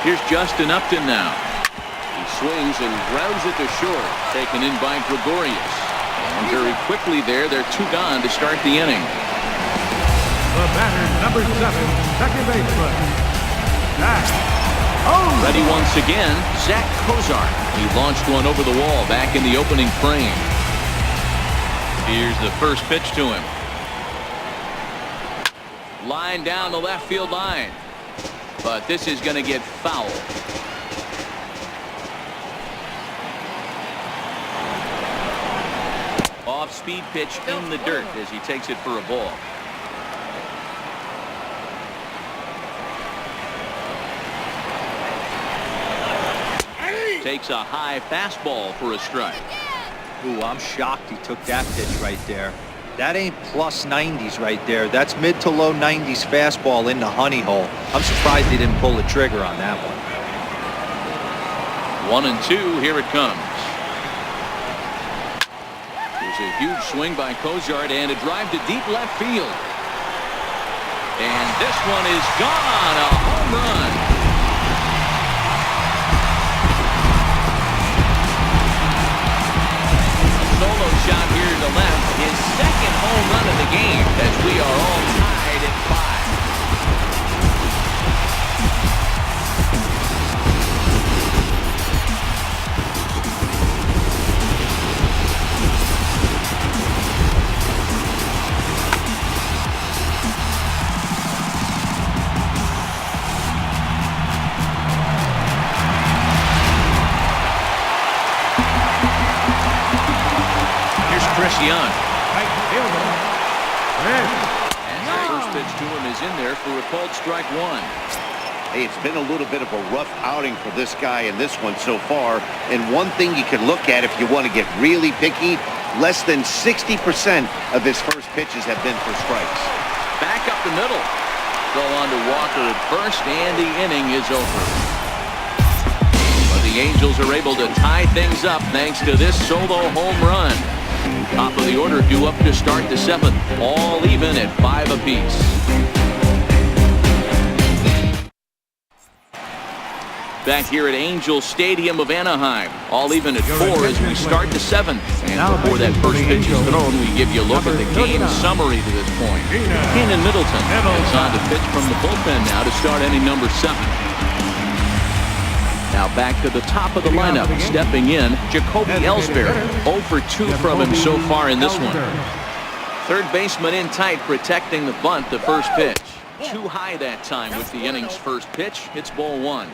Here's Justin Upton now. He swings and grounds it to short. Taken in by Gregorius. And very quickly there, they're 2 gone to start the inning. The batter, number 7, second baseman, Zach. Ready once again, Zach Kozar. He launched one over the wall back in the opening frame. Here's the first pitch to him. Line down the left field line. But this is going to get foul. Off-speed pitch in the dirt as he takes it for a ball. Takes a high fastball for a strike. Ooh, I'm shocked he took that pitch right there. That ain't plus 90s right there. That's mid to low 90s fastball in the honey hole. I'm surprised he didn't pull the trigger on that one. 1-2, here it comes. There's a huge swing by Cozart and a drive to deep left field. And this one is gone, a home run. Solo shot here to left, his second home run of the game, as we are all tied at 5. Young. And the first pitch to him is in there for a called strike 1. Hey, it's been a little bit of a rough outing for this guy in this one so far. And one thing you can look at if you want to get really picky, less than 60% of his first pitches have been for strikes. Back up the middle. Throw on to Walker at first, and the inning is over. But the Angels are able to tie things up thanks to this solo home run. Top of the order due up to start the 7th. All even at 5 apiece. Back here at Angel Stadium of Anaheim. All even at 4 as we start the 7th. And before that first pitch is thrown, we give you a look at the game summary to this point. Cannon Middleton is on to pitch from the bullpen now to start inning number 7. Now back to the top of the lineup, stepping in, Jacoby Ellsbury. 0 for 2 from him so far in this one. Third baseman in tight, protecting the bunt, the first pitch. Too high that time with the inning's first pitch. It's ball 1.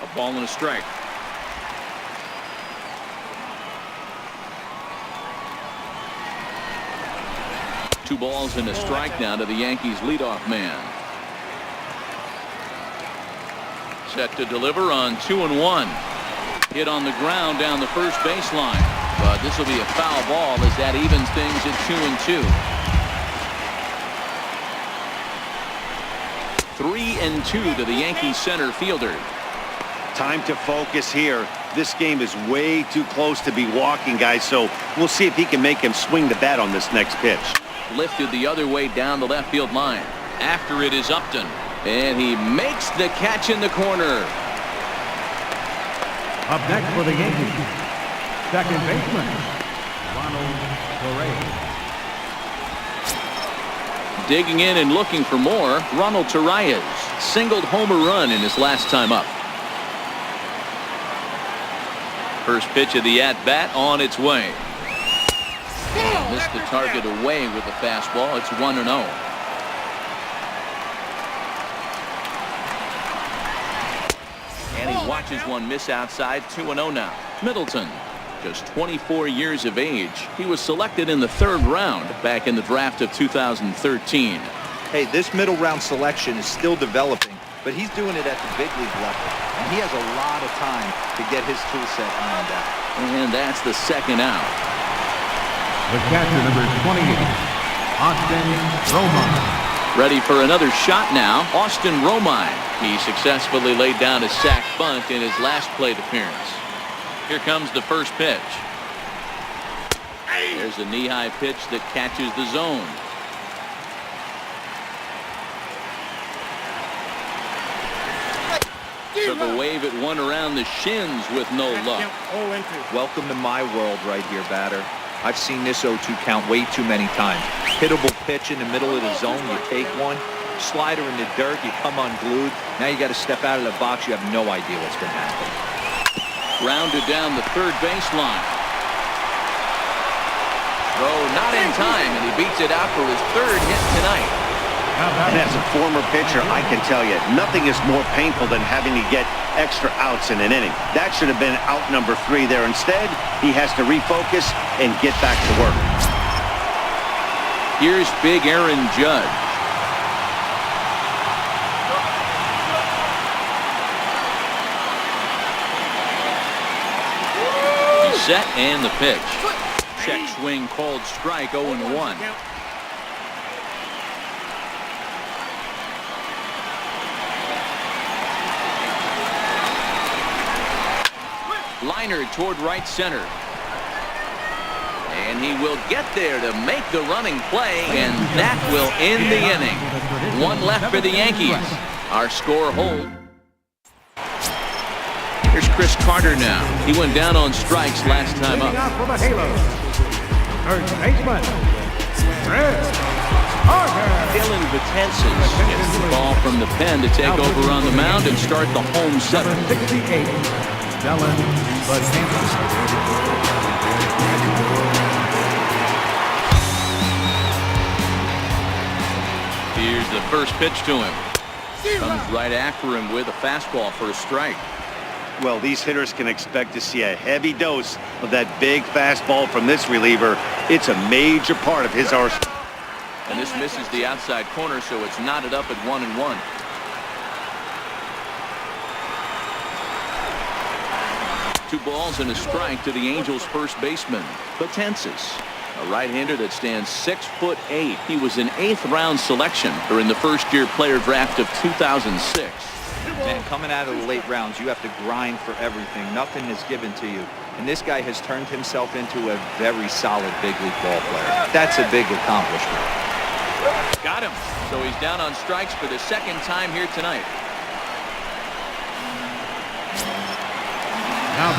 A ball and a strike. 2 balls and a strike now to the Yankees leadoff man. Set to deliver on 2-1. Hit on the ground down the first baseline. But this will be a foul ball as that evens things at 2-2. 3-2 to the Yankees center fielder. Time to focus here. This game is way too close to be walking, guys, so we'll see if he can make him swing the bat on this next pitch. Lifted the other way down the left field line. After it is Upton. And he makes the catch in the corner. Up next for the Yankees, second baseman, Ronald Torreyes. Digging in and looking for more, Ronald Torreyes singled home a run in his last time up. First pitch of the at-bat on its way. Missed the target away with the fastball. It's 1-0. And he watches one miss outside. 2-0 now. Middleton, just 24 years of age. He was selected in the 3rd round back in the draft of 2013. Hey, this middle round selection is still developing, but he's doing it at the big league level. And he has a lot of time to get his tool set ironed out. And that's the 2nd out. The catcher, number 28, Austin Romine. Ready for another shot now, Austin Romine. He successfully laid down a sac bunt in his last plate appearance. Here comes the first pitch. There's a knee-high pitch that catches the zone. Took a wave at one around the shins with no luck. Welcome to my world right here, batter. I've seen this 0-2 count way too many times. Hittable pitch in the middle of the zone, you take one. Slider in the dirt, you come unglued. Now you got to step out of the box, you have no idea what's going to happen. Grounded down the third baseline. Throw not in time, and he beats it out for his 3rd hit tonight. And as a former pitcher, I can tell you, nothing is more painful than having to get extra outs in an inning. That should have been out number 3 there. Instead, he has to refocus and get back to work. Here's big Aaron Judge. He's set and the pitch. Check swing called strike, 0-1. Liner toward right center. And he will get there to make the running play, and that will end the inning. One left for the Yankees. Our score hold. Here's Chris Carter now. He went down on strikes last time up. For the Halos, third baseman, Chris Carter. Dylan Betances gets the ball from the pen to take over on the mound and start the home seventh. Number 68, Dylan Betances. Here's the first pitch to him. Comes right after him with a fastball for a strike. Well, these hitters can expect to see a heavy dose of that big fastball from this reliever. It's a major part of his arsenal. And this misses the outside corner, so it's knotted up at 1-1. Two balls and a strike to the Angels' first baseman, Betances. A right-hander that stands 6'8". He was an 8th-round selection during the first-year player draft of 2006. Man, coming out of the late rounds, you have to grind for everything. Nothing is given to you. And this guy has turned himself into a very solid big league ball player. That's a big accomplishment. Got him. So he's down on strikes for the second time here tonight.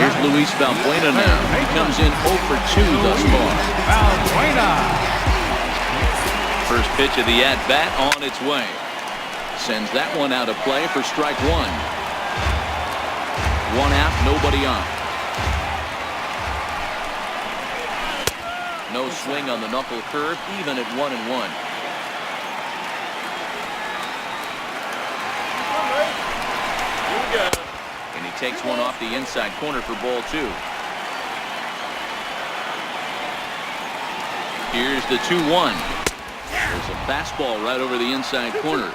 Here's Luis Valbuena now. He comes in 0 for 2 thus far. Valbuena. First pitch of the at-bat on its way. Sends that one out of play for strike one. One out, nobody on. No swing on the knuckle curve, even at 1-1. And he takes one off the inside corner for ball 2. Here's the 2-1. There's a fastball right over the inside corner.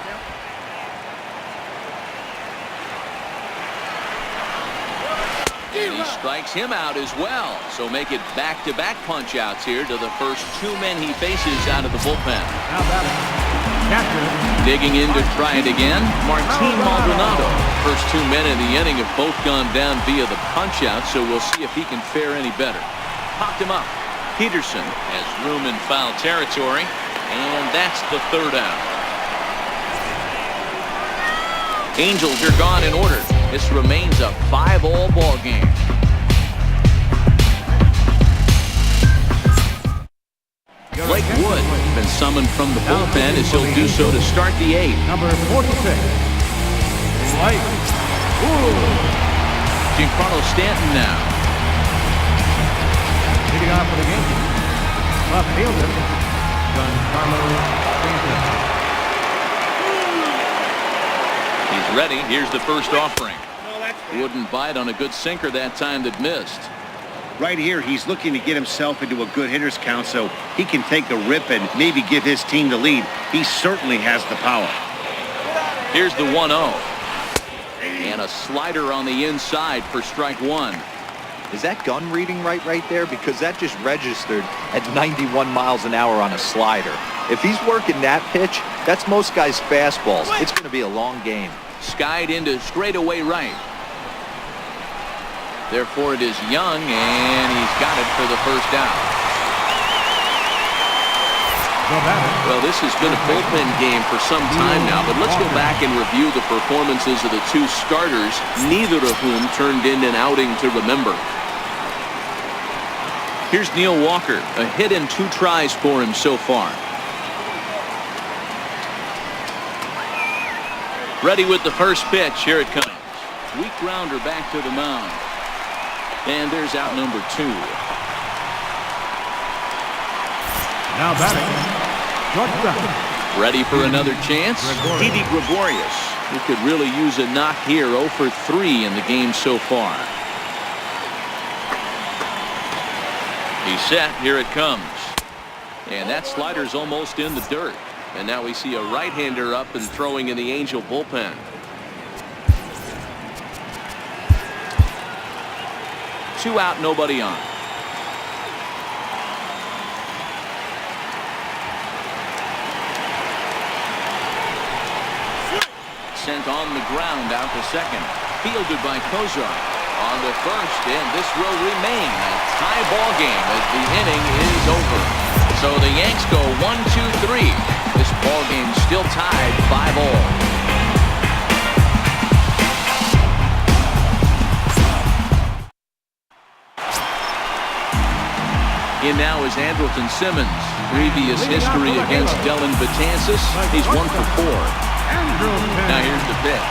And he strikes him out as well. So make it back-to-back punch-outs here to the first 2 men he faces out of the bullpen. Digging in to try it again, Martin Maldonado. First 2 men in the inning have both gone down via the punch-out, so we'll see if he can fare any better. Popped him up. Peterson has room in foul territory, and that's the 3rd out. Angels are gone in order. This remains a 5-all ball game. Blake Wood has been summoned from the bullpen as he'll do so to start the 8th. Number 46, Blake Wood. Giancarlo Stanton now. Leading off for the Yankees, left fielder, Giancarlo Stanton. He's ready. Here's the first offering. Wouldn't bite on a good sinker that time that missed. Right here, he's looking to get himself into a good hitter's count so he can take a rip and maybe give his team the lead. He certainly has the power. Here's the 1-0. And a slider on the inside for strike 1. Is that gun reading right there? Because that just registered at 91 miles an hour on a slider. If he's working that pitch, that's most guys' fastballs. It's going to be a long game. Skied into straightaway right. Therefore, it is Young, and he's got it for the first out. Well, this has been a bullpen game for some time now, but let's go back and review the performances of the 2 starters, neither of whom turned in an outing to remember. Here's Neil Walker, a hit and 2 tries for him so far. Ready with the first pitch. Here it comes. Weak grounder back to the mound. And there's out number 2. Now batting, shortstop. Ready for another chance? Didi Gregorius, who could really use a knock here. 0 for 3 in the game so far. He's set. Here it comes. And that slider's almost in the dirt. And now we see a right-hander up and throwing in the Angel bullpen. Two out, nobody on. Sent on the ground out to second. Fielded by Kozar. On the first, and this will remain a tie ball game as the inning is over. So the Yanks go 1-2-3. This ball game still tied 5-all. In now is Andrelton Simmons. Previous history against Dellin Betances. He's 1 for 4. Now here's the pitch.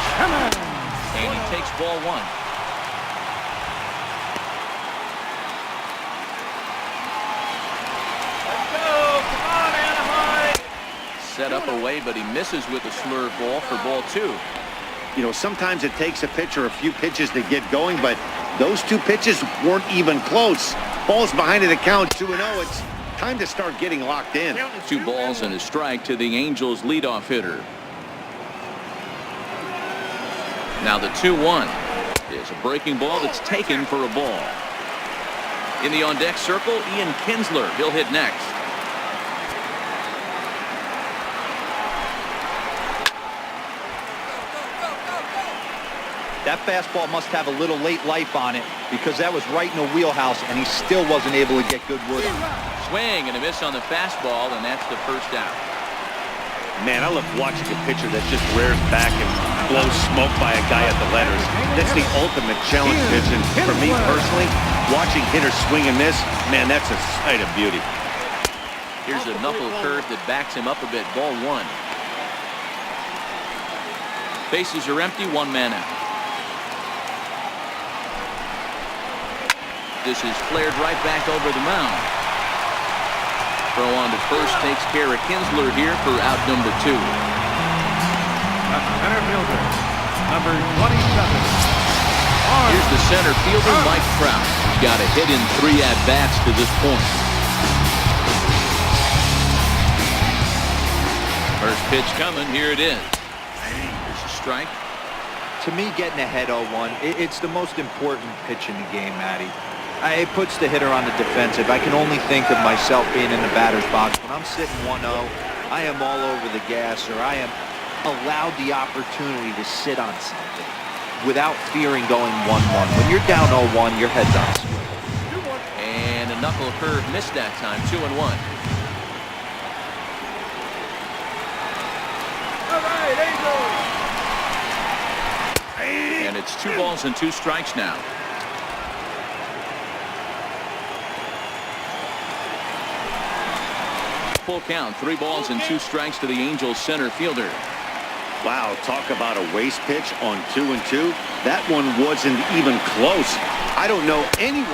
And he takes ball one. Let's go. Come on, Anaheim. Set up away, but he misses with a slurve ball for ball two. You know, sometimes it takes a pitcher a few pitches to get going, but those two pitches weren't even close. Ball's behind in the count, 2-0. It's time to start getting locked in. 2 balls and a strike to the Angels leadoff hitter. Now the 2-1 is a breaking ball that's taken for a ball. In the on-deck circle, Ian Kinsler. He'll hit next. That fastball must have a little late life on it because that was right in the wheelhouse, and he still wasn't able to get good wood on it. Swing and a miss on the fastball, and that's the first out. Man, I love watching a pitcher that just rears back and blows smoke by a guy at the letters. That's the ultimate challenge pitch, and for me personally, watching hitters swing and miss, man, that's a sight of beauty. Here's a knuckle curve that backs him up a bit. Ball one. Bases are empty, 1 man out. This is flared right back over the mound. Throw on to first takes care of Kinsler here for out number 2. Center fielder, number 27. Here's the center fielder, Mike Trout. He's got a hit in 3 at-bats to this point. First pitch coming. Here it is. There's a strike. To me, getting ahead 0-1, it's the most important pitch in the game, Matty. It puts the hitter on the defensive. I can only think of myself being in the batter's box. When I'm sitting 1-0, I am all over the gas, or I am allowed the opportunity to sit on something without fearing going 1-1. When you're down 0-1, your head's on swivel. And a knuckle curve missed that time. 2-1. All right, Angels. And it's 2 balls and 2 strikes now. Full count, 3 balls and 2 strikes to the Angels center fielder. Wow, talk about a waste pitch on 2-2. That one wasn't even close. I don't know anyone.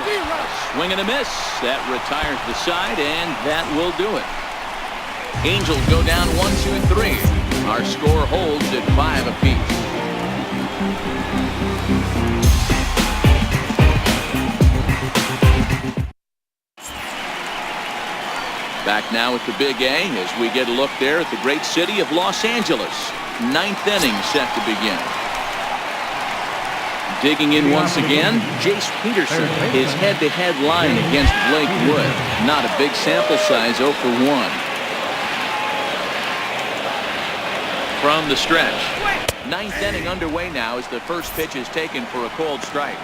Swing and a miss. That retires the side, and that will do it. Angels go down 1, 2, and 3. Our score holds at 5 apiece. Back now at the Big A as we get a look there at the great city of Los Angeles. 9th inning set to begin. Digging in once again, Jace Peterson. His head-to-head line against Blake Wood. Not a big sample size, 0 for 1. From the stretch. 9th inning underway now as the first pitch is taken for a called strike.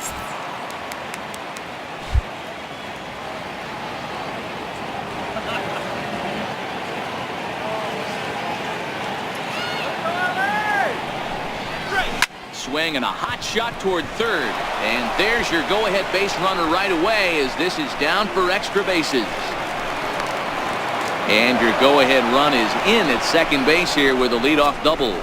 Swing and a hot shot toward third. And there's your go-ahead base runner right away as this is down for extra bases. And your go-ahead run is in at second base here with a leadoff double.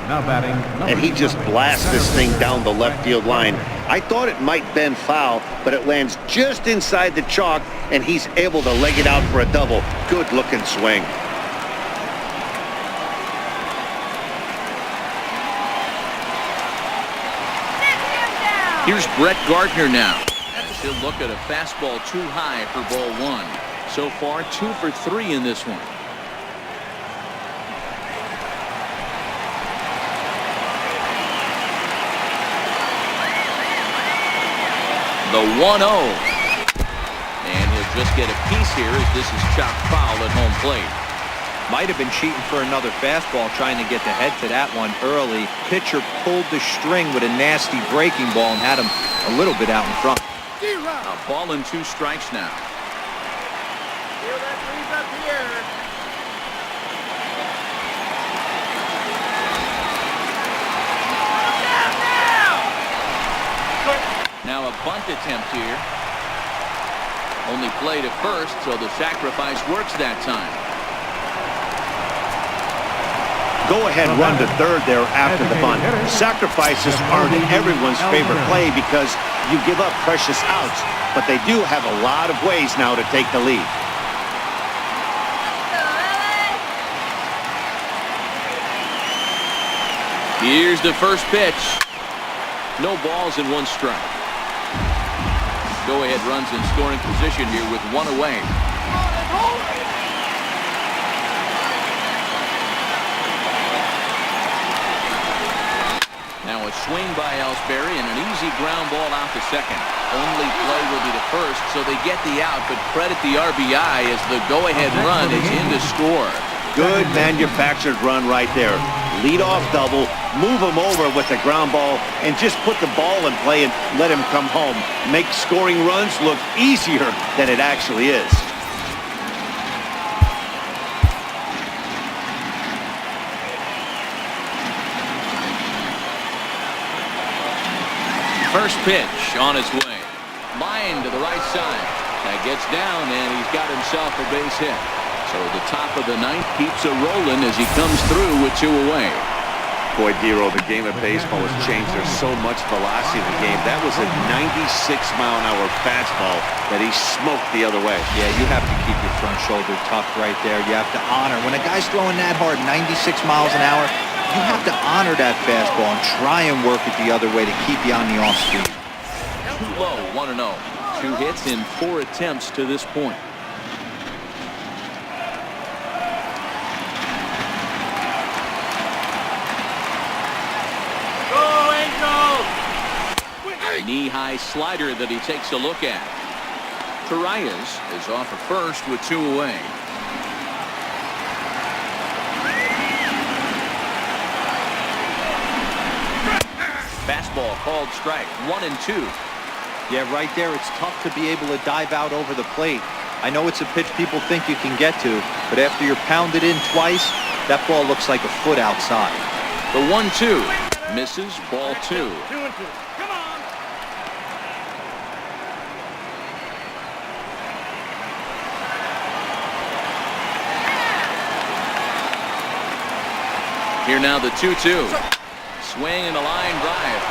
Now batting. And he just blasts this thing down the left field line. I thought it might bend foul, but it lands just inside the chalk, and he's able to leg it out for a double. Good-looking swing. Here's Brett Gardner now. He'll look at a fastball too high for ball 1. So far, 2 for 3 in this one. The 1-0. And he'll just get a piece here as this is chopped foul at home plate. Might have been cheating for another fastball, trying to get the head to that one early. Pitcher pulled the string with a nasty breaking ball and had him a little bit out in front. A ball and 2 strikes now. Feel that breeze up here. Now a bunt attempt here. Only played at first, so the sacrifice works that time. Go-ahead run to third there after the bunt. Sacrifices aren't everyone's favorite play because you give up precious outs, but they do have a lot of ways now to take the lead. Here's the first pitch. No balls and 1 strike. Go-ahead runs in scoring position here with 1 away. Now a swing by Ellsbury and an easy ground ball out to second. Only play will be to first, so they get the out, but credit the RBI as the go-ahead run is in to score. Good manufactured run right there. Lead-off double, move him over with the ground ball, and just put the ball in play and let him come home. Make scoring runs look easier than it actually is. First pitch on its way. Line to the right side. That gets down, and he's got himself a base hit. So the top of the 9th keeps a rolling as he comes through with 2 away. Boy, Dero, the game of baseball has changed. There's so much velocity in the game. That was a 96-mile-an-hour fastball that he smoked the other way. Yeah, you have to keep your front shoulder tucked right there. You have to honor. When a guy's throwing that hard, 96 miles an hour, you have to honor that fastball and try and work it the other way to keep you on the off speed. Too low, 1-0. 2 hits in 4 attempts to this point. Knee-high slider that he takes a look at. Torreyes is off at first with 2 away. Fastball called strike. 1-2. Yeah, right there, it's tough to be able to dive out over the plate. I know it's a pitch people think you can get to, but after you're pounded in twice, that ball looks like a foot outside. The 1-2 misses, ball 2. 2-2. Come on. Here now the 2-2. Swing and a line drive.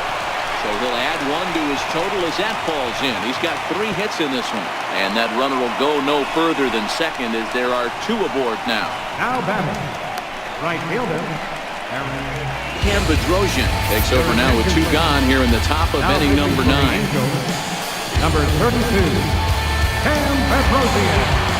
So he'll add 1 to his total as that falls in. He's got 3 hits in this one. And that runner will go no further than second as there are 2 aboard now. Now batting, right fielder, Cam Bedrosian takes over now with 2 gone here in the top of inning number 9. Number 32, Cam Bedrosian.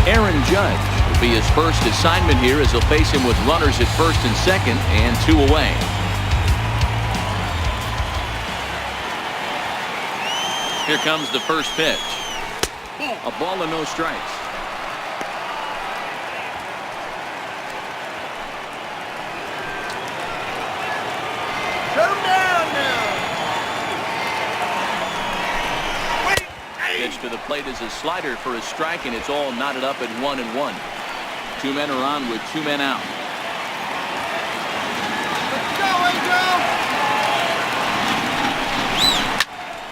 Aaron Judge will be his first assignment here as he'll face him with runners at first and second and 2 away. Here comes the first pitch. A ball and no strikes. Shut him down now. Pitch to the plate is a slider for a strike, and it's all knotted up at 1-1. 2 men are on with 2 men out. Let's go, Angel.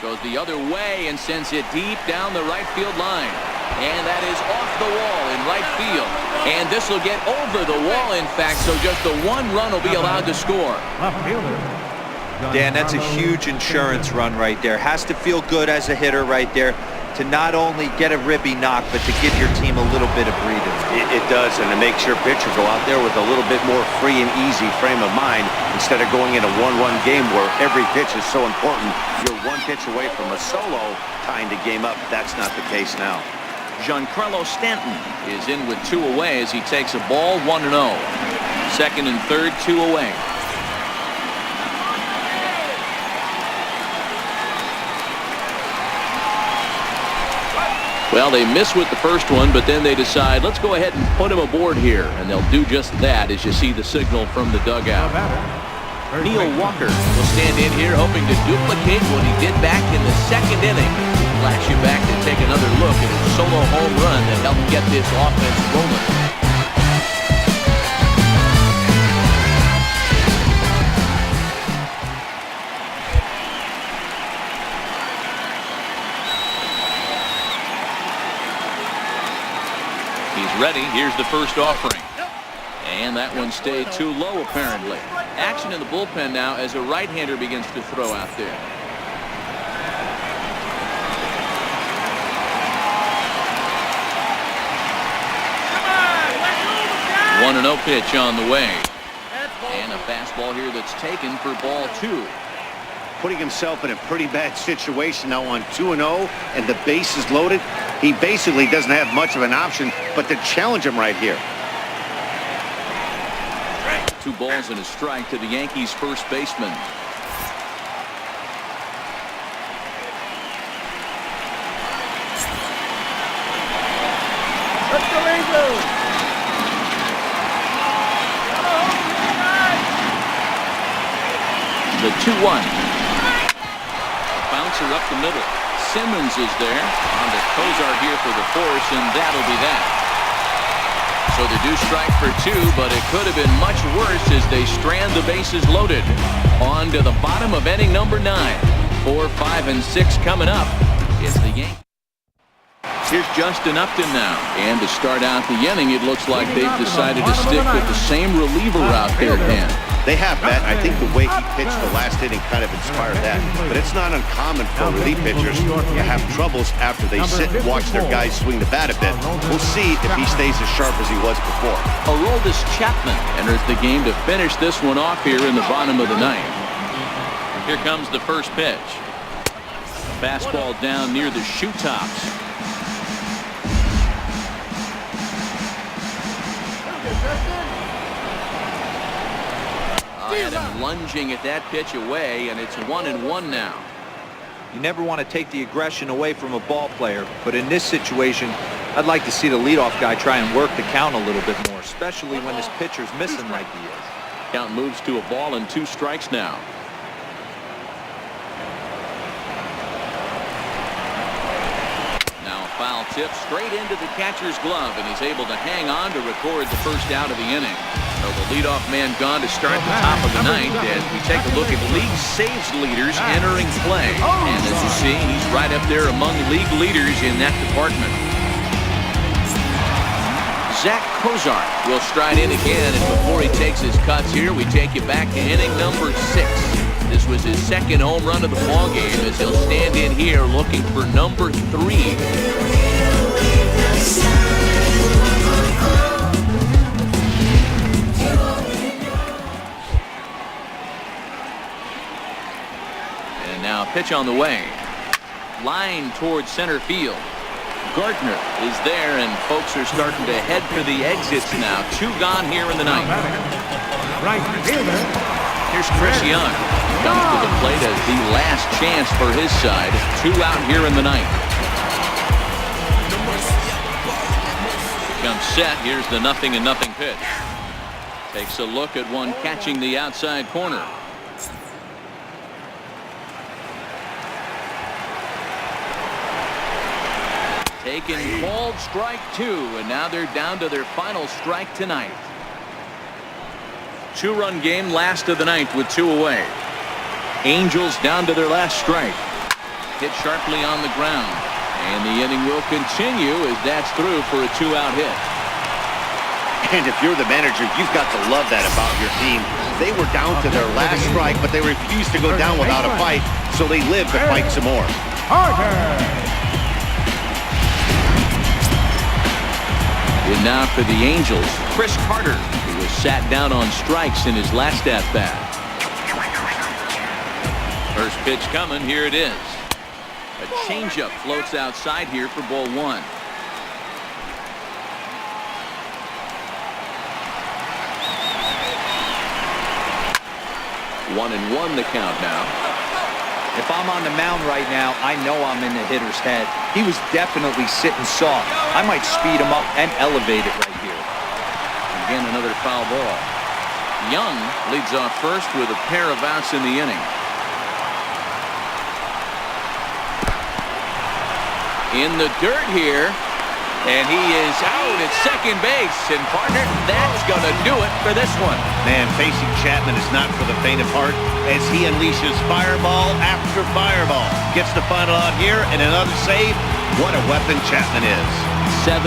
Goes the other way and sends it deep down the right field line. And that is off the wall in right field. And this will get over the wall, in fact, so just the 1 run will be allowed to score. Left fielder. Dan, that's a huge insurance run right there. Has to feel good as a hitter right there. to not only get a ribby knock, but to give your team a little bit of breathing. It does, and it makes your pitcher go out there with a little bit more free and easy frame of mind instead of going in a one-run game where every pitch is so important. You're one pitch away from a solo tying the game up. That's not the case now. Giancarlo Stanton is in with 2 away as he takes a ball 1-0. Second and third, 2 away. Well, they miss with the first one, but then they decide, let's go ahead and put him aboard here. And they'll do just that as you see the signal from the dugout. Neil Walker will stand in here hoping to duplicate what he did back in the second inning. Flash you back to take another look at his solo home run that helped get this offense rolling. Ready. Here's the first offering. And that one stayed too low, apparently. Action in the bullpen now as a right-hander begins to throw out there. 1-0 pitch on the way. And a fastball here that's taken for ball 2. Putting himself in a pretty bad situation now on 2-0 and the base is loaded. He basically doesn't have much of an option but to challenge him right here. 2 balls and a strike to the Yankees first baseman. Let's go, Angels! The 2-1. Bouncer up the middle. Simmons is there. On to Kozar here for the force, and that'll be that. So they do strike for 2, but it could have been much worse as they strand the bases loaded. On to the bottom of inning number 9. 4, 5, and 6 coming up. It's the Yankees. Here's Justin Upton now. And to start out the inning, it looks like they've decided to stick with the same reliever out there at hand. They have, Matt. I think the way he pitched the last inning kind of inspired that. But it's not uncommon for relief pitchers to have troubles after they sit and watch their guys swing the bat a bit. We'll see if he stays as sharp as he was before. Aroldis Chapman enters the game to finish this one off here in the bottom of the 9th. Here comes the first pitch. Fastball down near the shoe tops. And him lunging at that pitch away, and it's 1-1 now. You never want to take the aggression away from a ball player, but in this situation, I'd like to see the leadoff guy try and work the count a little bit more, especially when this pitcher's missing like he is. Count moves to a ball and 2 strikes now. Now a foul tip straight into the catcher's glove, and he's able to hang on to record the first out of the inning. So the leadoff man gone to start the top of the 9th as we take a look at league saves leaders entering play. And as you see, he's right up there among league leaders in that department. Zach Kozar will stride in again, and before he takes his cuts here, we take you back to inning number 6. This was his second home run of the ball game as he'll stand in here looking for number 3. Now a pitch on the way. Line towards center field. Gardner is there, and folks are starting to head for the exits now. 2 gone here in the 9th. Right fielder. Here's Chris Young. He comes to the plate as the last chance for his side. 2 out here in the 9th. Comes set. Here's the 0-0 pitch. Takes a look at one catching the outside corner. Taken, called strike 2, and now they're down to their final strike tonight. 2-run game, last of the 9th with 2 away. Angels down to their last strike. Hit sharply on the ground, and the inning will continue as that's through for a 2-out hit. And if you're the manager, you've got to love that about your team. They were down to their last strike, but they refused to go down without a fight, so they live to fight some more. And now for the Angels, Chris Carter, who was sat down on strikes in his last at-bat. First pitch coming. Here it is. A changeup floats outside here for ball one. 1-1 the count now. If I'm on the mound right now, I know I'm in the hitter's head. He was definitely sitting soft. I might speed him up and elevate it right here. Again, another foul ball. Young leads off first with a pair of outs in the inning. In the dirt here, and he is out at second base. And partner, that's going to do it for this one. Man, facing Chapman is not for the faint of heart as he unleashes fireball after fireball. Gets the final out here and another save. What a weapon Chapman is. 7-5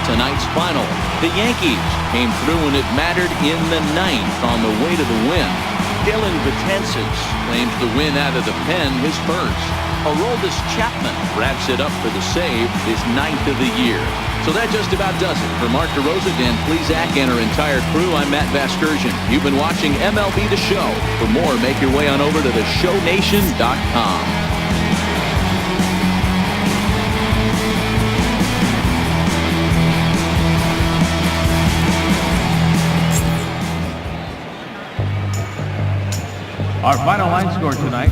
tonight's final. The Yankees came through when it mattered in the ninth on the way to the win. Dylan Betances claims the win out of the pen, his first. Aroldis Chapman wraps it up for the save, his 9th of the year. So that just about does it. For Mark DeRosa, Dan Plesac, and our entire crew, I'm Matt Vasgersian. You've been watching MLB The Show. For more, make your way on over to theshownation.com. Our final line score tonight,